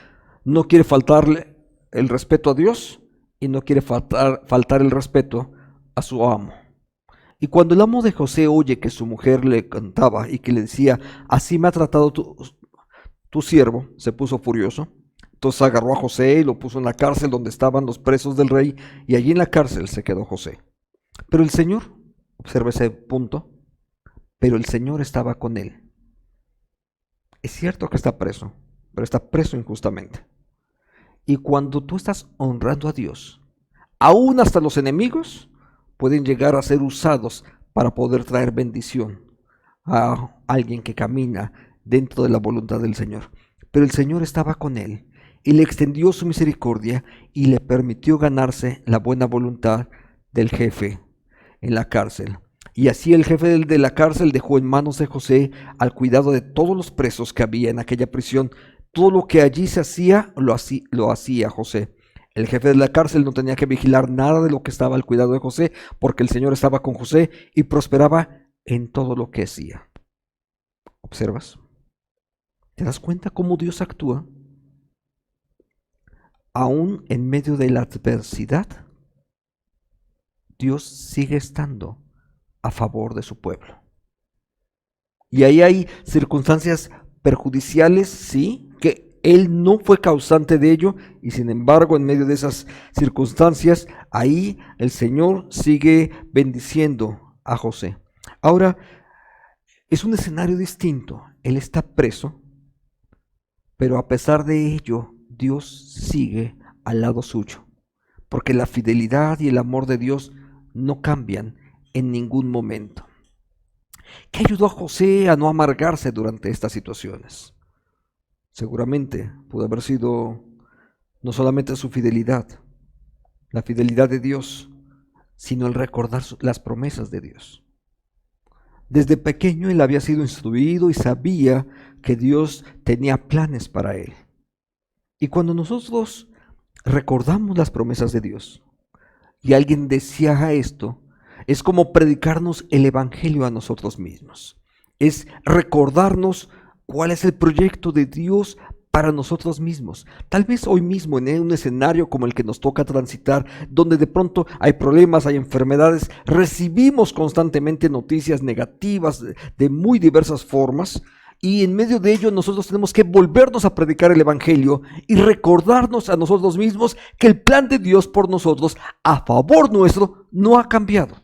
S1: No quiere faltarle el respeto a Dios y no quiere faltar el respeto a su amo. Y cuando el amo de José oye que su mujer le cantaba y que le decía, así me ha tratado tu siervo, se puso furioso. Entonces agarró a José y lo puso en la cárcel donde estaban los presos del rey, y allí en la cárcel se quedó José. Pero el Señor, observa ese punto, pero el Señor estaba con él. Es cierto que está preso, pero está preso injustamente. Y cuando tú estás honrando a Dios, aún hasta los enemigos pueden llegar a ser usados para poder traer bendición a alguien que camina dentro de la voluntad del Señor. Pero el Señor estaba con él y le extendió su misericordia y le permitió ganarse la buena voluntad del jefe en la cárcel. Y así el jefe de la cárcel dejó en manos de José al cuidado de todos los presos que había en aquella prisión. Todo lo que allí se hacía, lo hacía José. El jefe de la cárcel no tenía que vigilar nada de lo que estaba al cuidado de José, porque el Señor estaba con José y prosperaba en todo lo que hacía. ¿Observas? ¿Te das cuenta cómo Dios actúa? Aún en medio de la adversidad, Dios sigue estando a favor de su pueblo. Y ahí hay circunstancias perjudiciales, sí, que Él no fue causante de ello, y sin embargo, en medio de esas circunstancias, ahí el Señor sigue bendiciendo a José. Ahora, es un escenario distinto. Él está preso, pero a pesar de ello, Dios sigue al lado suyo, porque la fidelidad y el amor de Dios no cambian en ningún momento. ¿Qué ayudó a José a no amargarse durante estas situaciones? Seguramente pudo haber sido no solamente su fidelidad, la fidelidad de Dios, sino el recordar las promesas de Dios. Desde pequeño él había sido instruido y sabía que Dios tenía planes para él. Y cuando nosotros recordamos las promesas de Dios y alguien desea esto, es como predicarnos el evangelio a nosotros mismos. Es recordarnos cuál es el proyecto de Dios para nosotros mismos. Tal vez hoy mismo en un escenario como el que nos toca transitar, donde de pronto hay problemas, hay enfermedades, recibimos constantemente noticias negativas de muy diversas formas, y en medio de ello nosotros tenemos que volvernos a predicar el evangelio y recordarnos a nosotros mismos que el plan de Dios por nosotros, a favor nuestro, no ha cambiado.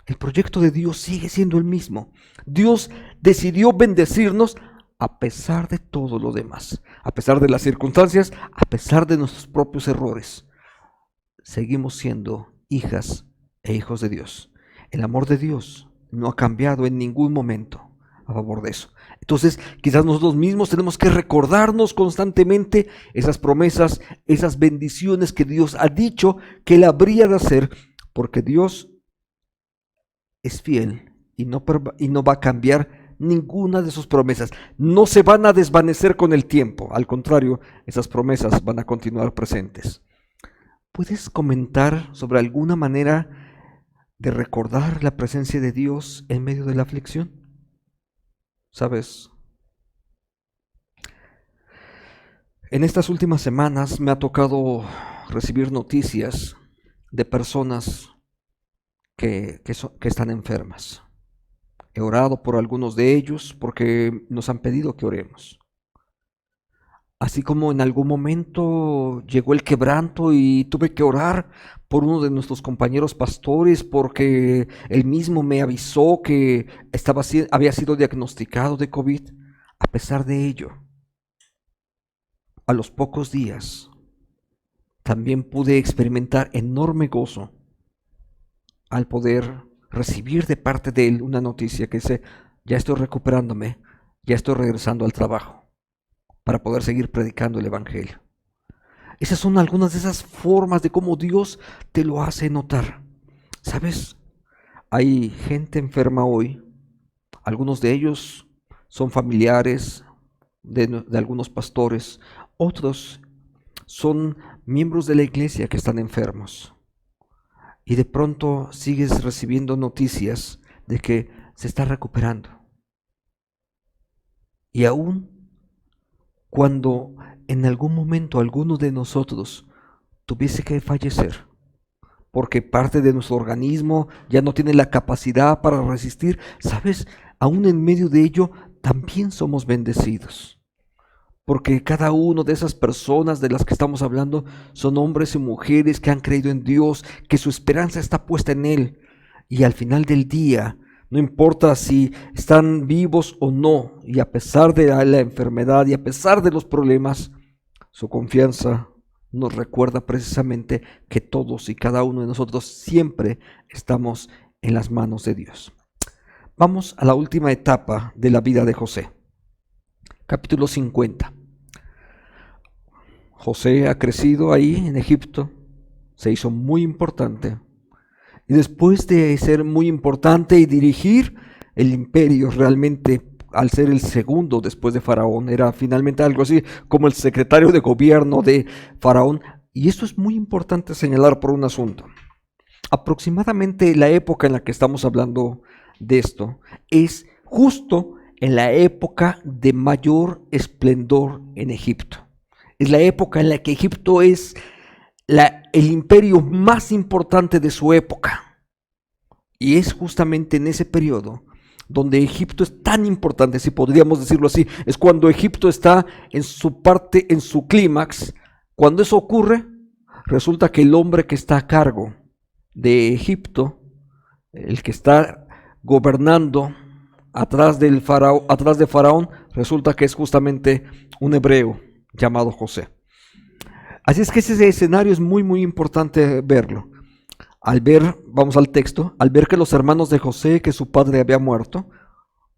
S1: El proyecto de Dios sigue siendo el mismo. Dios decidió bendecirnos a pesar de todo lo demás, a pesar de las circunstancias, a pesar de nuestros propios errores. Seguimos siendo hijas e hijos de Dios. El amor de Dios no ha cambiado en ningún momento a favor de eso. Entonces, quizás nosotros mismos tenemos que recordarnos constantemente esas promesas, esas bendiciones que Dios ha dicho que Él habría de hacer, porque Dios es fiel y no va a cambiar ninguna de sus promesas. No se van a desvanecer con el tiempo. Al contrario, esas promesas van a continuar presentes. ¿Puedes comentar sobre alguna manera de recordar la presencia de Dios en medio de la aflicción? ¿Sabes? En estas últimas semanas me ha tocado recibir noticias de personas que están enfermas. He orado por algunos de ellos porque nos han pedido que oremos. Así como en algún momento llegó el quebranto y tuve que orar por uno de nuestros compañeros pastores porque él mismo me avisó que había sido diagnosticado de COVID. A pesar de ello, a los pocos días, también pude experimentar enorme gozo al poder recibir de parte de él una noticia que dice: ya estoy recuperándome, ya estoy regresando al trabajo para poder seguir predicando el evangelio. Esas son algunas de esas formas de cómo Dios te lo hace notar. ¿Sabes? Hay gente enferma hoy. Algunos de ellos son familiares de algunos pastores. Otros son miembros de la iglesia que están enfermos. Y de pronto sigues recibiendo noticias de que se está recuperando. Y aún cuando en algún momento alguno de nosotros tuviese que fallecer, porque parte de nuestro organismo ya no tiene la capacidad para resistir, ¿sabes? Aún en medio de ello también somos bendecidos. Porque cada una de esas personas de las que estamos hablando son hombres y mujeres que han creído en Dios, que su esperanza está puesta en Él. Y al final del día, no importa si están vivos o no, y a pesar de la enfermedad y a pesar de los problemas, su confianza nos recuerda precisamente que todos y cada uno de nosotros siempre estamos en las manos de Dios. Vamos a la última etapa de la vida de José. Capítulo 50. José ha crecido ahí en Egipto, se hizo muy importante. Y después de ser muy importante y dirigir el imperio, realmente al ser el segundo después de Faraón, era finalmente algo así como el secretario de gobierno de Faraón. Y esto es muy importante señalar por un asunto. Aproximadamente la época en la que estamos hablando de esto es justo en la época de mayor esplendor en Egipto. Es la época en la que Egipto es el imperio más importante de su época. Y es justamente en ese periodo donde Egipto es tan importante, si podríamos decirlo así, es cuando Egipto está en su parte, en su clímax. Cuando eso ocurre, resulta que el hombre que está a cargo de Egipto, el que está gobernando atrás de Faraón, resulta que es justamente un hebreo llamado José. Así es que ese escenario es muy, muy importante verlo. Al ver, vamos al texto, al ver que los hermanos de José, que su padre había muerto,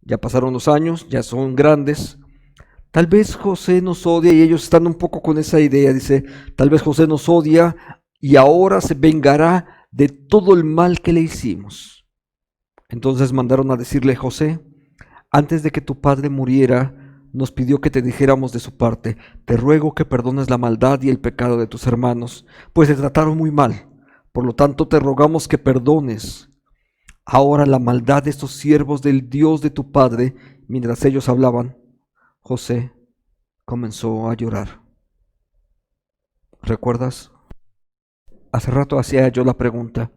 S1: ya pasaron los años, ya son grandes, tal vez José nos odia, y ellos están un poco con esa idea, dice, tal vez José nos odia y ahora se vengará de todo el mal que le hicimos. Entonces mandaron a decirle: José, antes de que tu padre muriera, nos pidió que te dijéramos de su parte: te ruego que perdones la maldad y el pecado de tus hermanos, pues te trataron muy mal. Por lo tanto, te rogamos que perdones ahora la maldad de estos siervos del Dios de tu padre. Mientras ellos hablaban, José comenzó a llorar. ¿Recuerdas? Hace rato hacía yo la pregunta: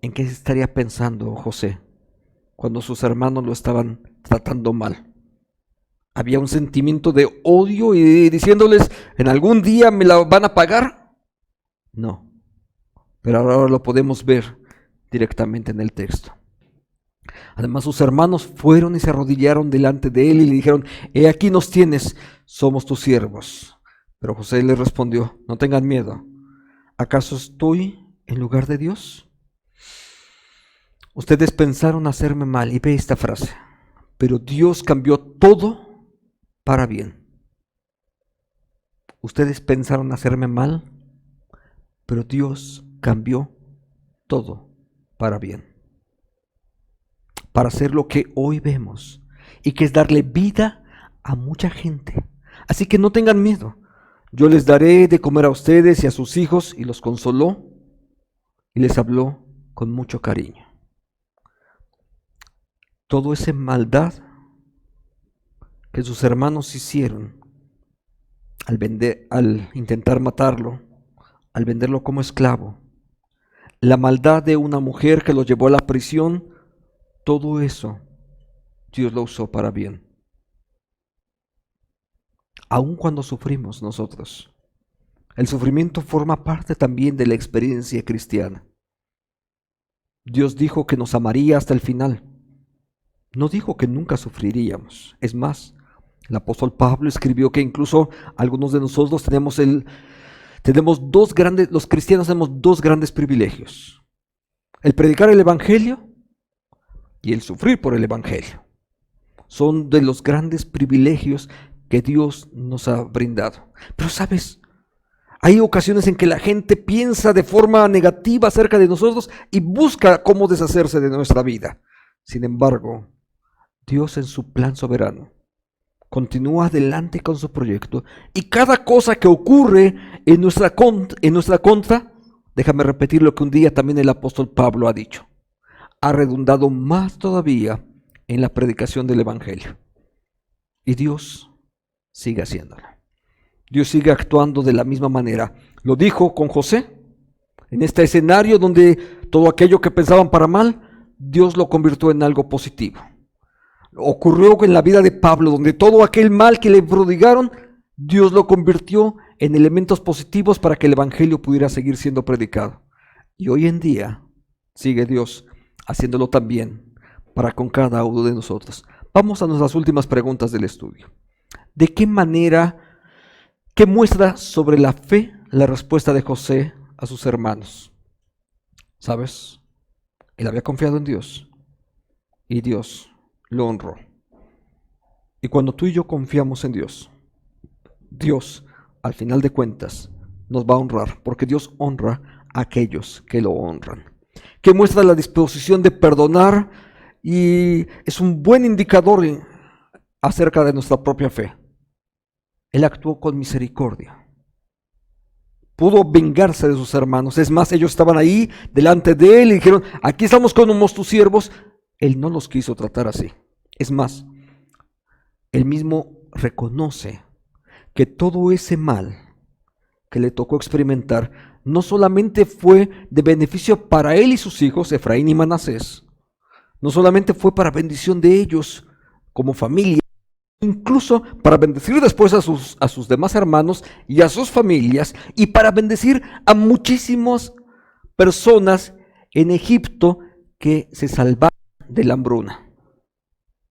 S1: ¿en qué estaría pensando José cuando sus hermanos lo estaban tratando mal? Había un sentimiento de odio y diciéndoles: ¿en algún día me la van a pagar? No, pero ahora lo podemos ver directamente en el texto. Además, sus hermanos fueron y se arrodillaron delante de él y le dijeron: He aquí nos tienes, somos tus siervos. Pero José les respondió: No tengan miedo, ¿acaso estoy en lugar de Dios? Ustedes pensaron hacerme mal, y ve esta frase: pero Dios cambió todo para bien. Ustedes pensaron hacerme mal, pero Dios cambió todo para bien, para hacer lo que hoy vemos, y que es darle vida a mucha gente. Así que no tengan miedo, yo les daré de comer a ustedes y a sus hijos. Y los consoló y les habló con mucho cariño. Toda esa maldad que sus hermanos hicieron al intentar matarlo, al venderlo como esclavo, la maldad de una mujer que lo llevó a la prisión, todo eso Dios lo usó para bien. Aun cuando sufrimos nosotros, el sufrimiento forma parte también de la experiencia cristiana. Dios dijo que nos amaría hasta el final. No dijo que nunca sufriríamos. Es más, el apóstol Pablo escribió que incluso algunos de nosotros los cristianos tenemos dos grandes privilegios: el predicar el evangelio y el sufrir por el evangelio. Son de los grandes privilegios que Dios nos ha brindado. Pero sabes, hay ocasiones en que la gente piensa de forma negativa acerca de nosotros y busca cómo deshacerse de nuestra vida. Sin embargo, Dios, en su plan soberano, continúa adelante con su proyecto, y cada cosa que ocurre en nuestra contra, déjame repetir lo que un día también el apóstol Pablo ha dicho, ha redundado más todavía en la predicación del evangelio. Y Dios sigue haciéndolo. Dios sigue actuando de la misma manera. Lo dijo con José, en este escenario donde todo aquello que pensaban para mal, Dios lo convirtió en algo positivo. Ocurrió en la vida de Pablo, donde todo aquel mal que le prodigaron, Dios lo convirtió en elementos positivos para que el evangelio pudiera seguir siendo predicado. Y hoy en día sigue Dios haciéndolo también para con cada uno de nosotros. Vamos a nuestras últimas preguntas del estudio. ¿De qué manera, qué muestra sobre la fe la respuesta de José a sus hermanos? ¿Sabes? Él había confiado en Dios y Dios lo honró. Y cuando tú y yo confiamos en Dios, Dios, al final de cuentas, nos va a honrar, porque Dios honra a aquellos que lo honran. Que muestra la disposición de perdonar, y es un buen indicador acerca de nuestra propia fe. Él actuó con misericordia. Pudo vengarse de sus hermanos. Es más, ellos estaban ahí delante de él y dijeron: aquí estamos como tus siervos. Él no los quiso tratar así. Es más, él mismo reconoce que todo ese mal que le tocó experimentar no solamente fue de beneficio para él y sus hijos, Efraín y Manasés, no solamente fue para bendición de ellos como familia, incluso para bendecir después a sus demás hermanos y a sus familias, y para bendecir a muchísimas personas en Egipto que se salvaron de la hambruna.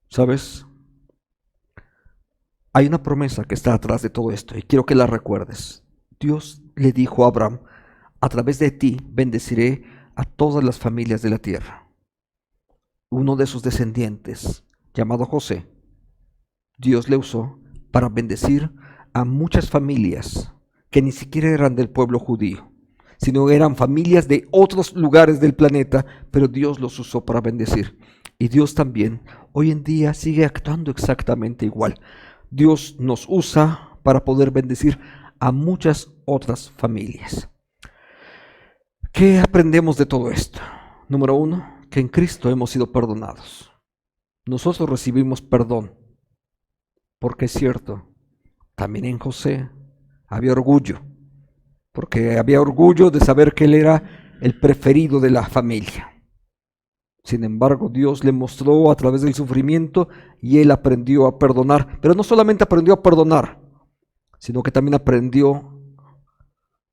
S1: ¿Sabes? Hay una promesa que está atrás de todo esto y quiero que la recuerdes. Dios le dijo a Abraham: a través de ti bendeciré a todas las familias de la tierra. Uno de sus descendientes, llamado José, Dios le usó para bendecir a muchas familias que ni siquiera eran del pueblo judío, sino eran familias de otros lugares del planeta, pero Dios los usó para bendecir. Y Dios también hoy en día sigue actuando exactamente igual. Dios nos usa para poder bendecir a muchas otras familias. ¿Qué aprendemos de todo esto? Número 1, que en Cristo hemos sido perdonados. Nosotros recibimos perdón, porque es cierto, también en José había orgullo, porque había orgullo de saber que él era el preferido de la familia. Sin embargo, Dios le mostró a través del sufrimiento y él aprendió a perdonar. Pero no solamente aprendió a perdonar, sino que también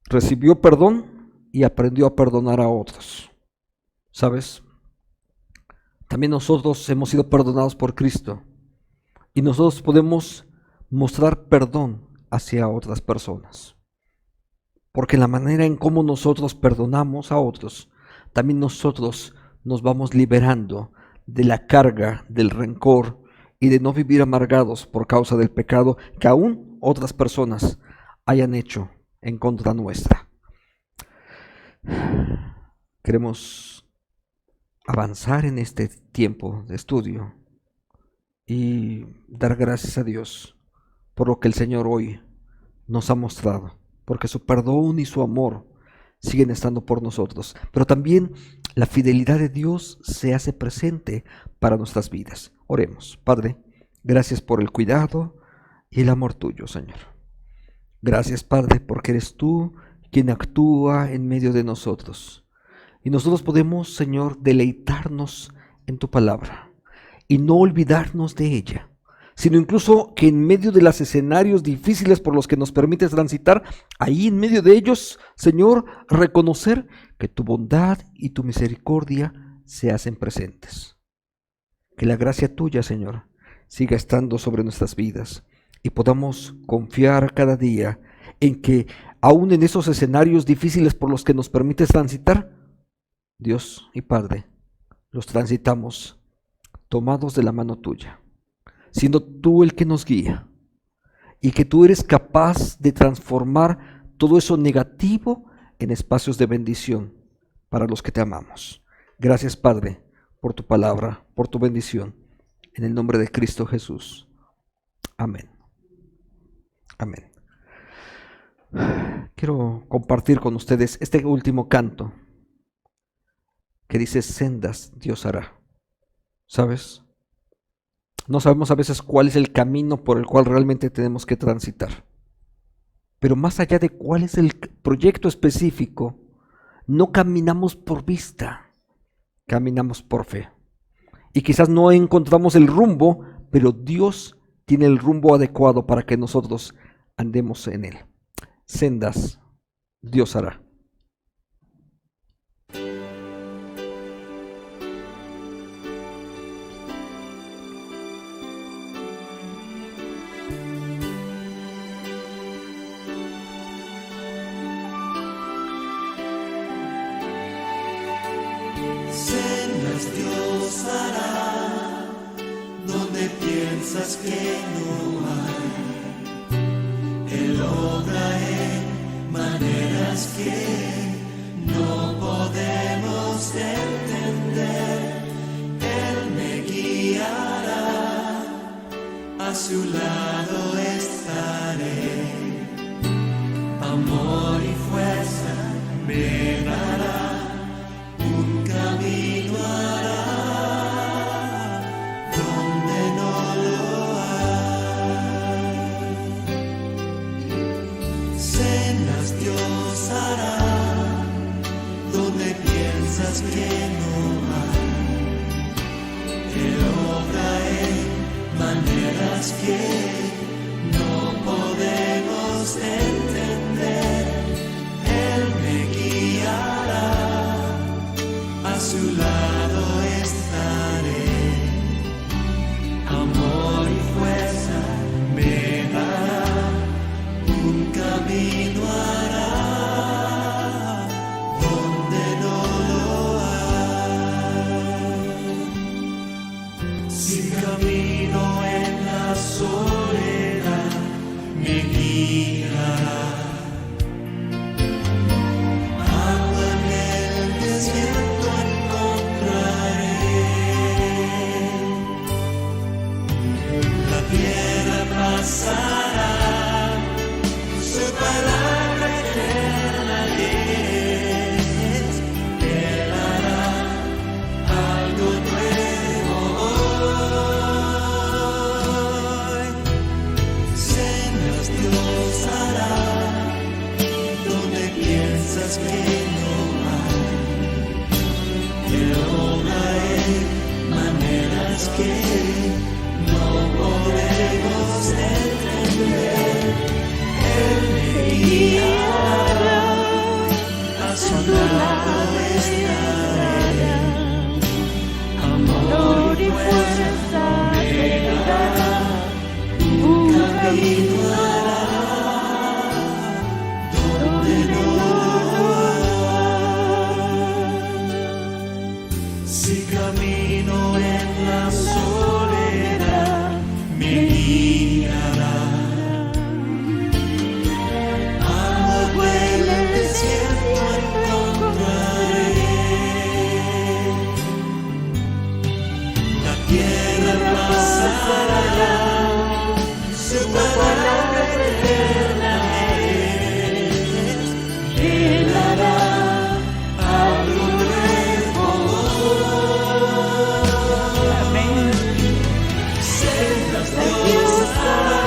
S1: recibió perdón y aprendió a perdonar a otros. ¿Sabes? También nosotros hemos sido perdonados por Cristo y nosotros podemos mostrar perdón hacia otras personas. Porque la manera en cómo nosotros perdonamos a otros, también nosotros nos vamos liberando de la carga del rencor y de no vivir amargados por causa del pecado que aún otras personas hayan hecho en contra nuestra. Queremos avanzar en este tiempo de estudio y dar gracias a Dios por lo que el Señor hoy nos ha mostrado, porque su perdón y su amor siguen estando por nosotros, pero también la fidelidad de Dios se hace presente para nuestras vidas. Oremos. Padre, gracias por el cuidado y el amor tuyo, Señor. Gracias, Padre, porque eres tú quien actúa en medio de nosotros. Y nosotros podemos, Señor, deleitarnos en tu palabra y no olvidarnos de ella, sino incluso que en medio de los escenarios difíciles por los que nos permites transitar, ahí en medio de ellos, Señor, reconocer que tu bondad y tu misericordia se hacen presentes. Que la gracia tuya, Señor, siga estando sobre nuestras vidas y podamos confiar cada día en que aún en esos escenarios difíciles por los que nos permites transitar, Dios y Padre, los transitamos tomados de la mano tuya, siendo tú el que nos guía y que tú eres capaz de transformar todo eso negativo en espacios de bendición para los que te amamos. Gracias, Padre, por tu palabra, por tu bendición, en el nombre de Cristo Jesús. Amén. Amén. Quiero compartir con ustedes este último canto que dice: sendas Dios hará. ¿Sabes? No sabemos a veces cuál es el camino por el cual realmente tenemos que transitar. Pero más allá de cuál es el proyecto específico, no caminamos por vista, caminamos por fe. Y quizás no encontramos el rumbo, pero Dios tiene el rumbo adecuado para que nosotros andemos en él. Sendas Dios hará.
S4: Sendas Dios hará donde piensas que no hay. Él obra en maneras que no podemos entender. Él me guiará, a su lado estaré. Amor y fuerza me dará. Camino hará donde no lo hay. Sendas Dios hará donde piensas que no hay. Él obra en maneras que no podemos entender. Él me guiará, a su lado estaré. Amor y fuerza me dará, un camino hará donde no lo hay. Si camino en la soledad, me guiará. Ando en el desierto, pasará, su palabra eterna es. Él hará algo nuevo hoy. Sendas Dios hará donde piensas que no hay. Él obra en maneras que no podemos entender. Él me guiará, a su lado estaré. Amor Si camino en la soledad, me guiará. Agua en el desierto encontraré. La tierra pasará, su palabra eterna es. Él hará algo nuevo. Sendas Dios hará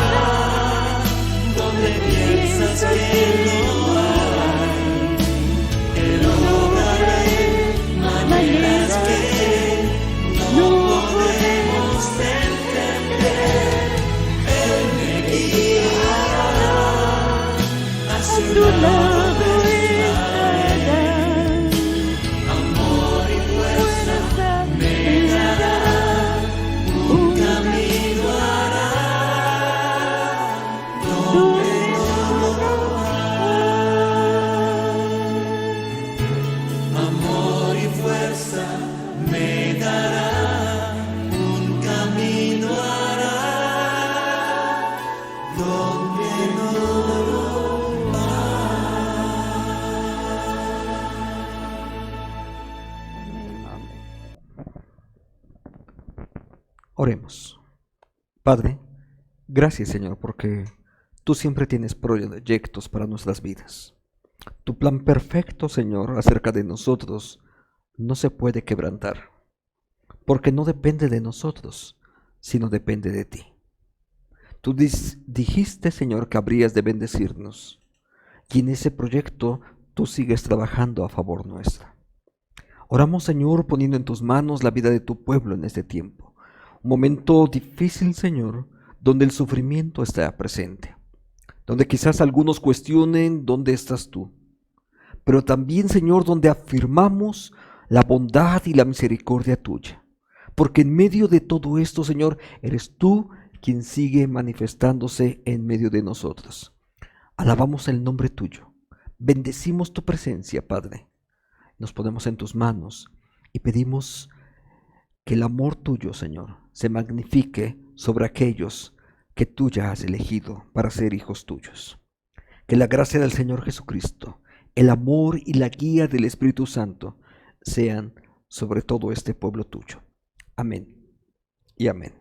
S4: donde piensas que no hay. Él obrará en maneras que no podemos entender. Él me guiará, a su lado estará. Amor y fuerza me dará, un camino hará donde no hay. Amor y fuerza me dará, un camino hará donde no
S1: Oremos. Padre, gracias Señor, porque tú siempre tienes proyectos para nuestras vidas. Tu plan perfecto, Señor, acerca de nosotros no se puede quebrantar, porque no depende de nosotros, sino depende de ti. Tú dijiste, Señor, que habrías de bendecirnos, y en ese proyecto tú sigues trabajando a favor nuestra. Oramos, Señor, poniendo en tus manos la vida de tu pueblo en este tiempo. Un momento difícil, Señor, donde el sufrimiento está presente, donde quizás algunos cuestionen dónde estás tú, pero también, Señor, donde afirmamos la bondad y la misericordia tuya, porque en medio de todo esto, Señor, eres tú quien sigue manifestándose en medio de nosotros. Alabamos el nombre tuyo, bendecimos tu presencia, Padre. Nos ponemos en tus manos y pedimos que el amor tuyo, Señor, se magnifique sobre aquellos que tú ya has elegido para ser hijos tuyos. Que la gracia del Señor Jesucristo, el amor y la guía del Espíritu Santo sean sobre todo este pueblo tuyo. Amén y amén.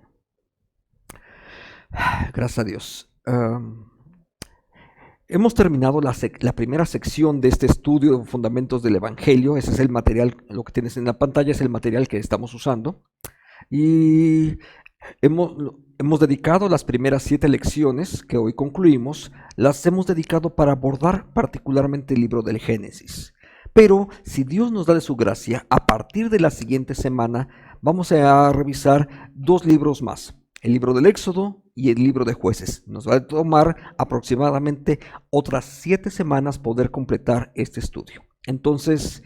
S1: Gracias a Dios. Hemos terminado la primera sección de este estudio de Fundamentos del Evangelio. Ese es el material, lo que tienes en la pantalla es el material que estamos usando. Y hemos dedicado las primeras 7 lecciones que hoy concluimos, las hemos dedicado para abordar particularmente el libro del Génesis. Pero si Dios nos da de su gracia, a partir de la siguiente semana vamos a revisar 2 libros más. El libro del Éxodo y el libro de Jueces. Nos va a tomar aproximadamente otras 7 semanas poder completar este estudio. Entonces,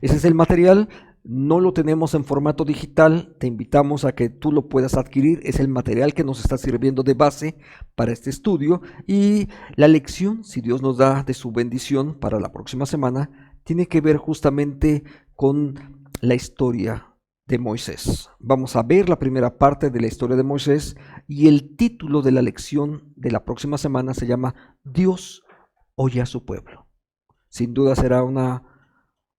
S1: ese es el material. No lo tenemos en formato digital. Te invitamos a que tú lo puedas adquirir. Es el material que nos está sirviendo de base para este estudio. Y la lección, si Dios nos da de su bendición para la próxima semana, tiene que ver justamente con la historia de Moisés. Vamos a ver la primera parte de la historia de Moisés y el título de la lección de la próxima semana se llama Dios oye a su pueblo. Sin duda será un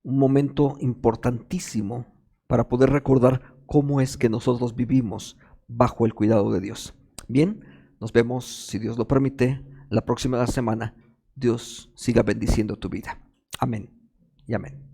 S1: momento importantísimo para poder recordar cómo es que nosotros vivimos bajo el cuidado de Dios. Bien, nos vemos, si Dios lo permite, la próxima semana. Dios siga bendiciendo tu vida. Amén y amén.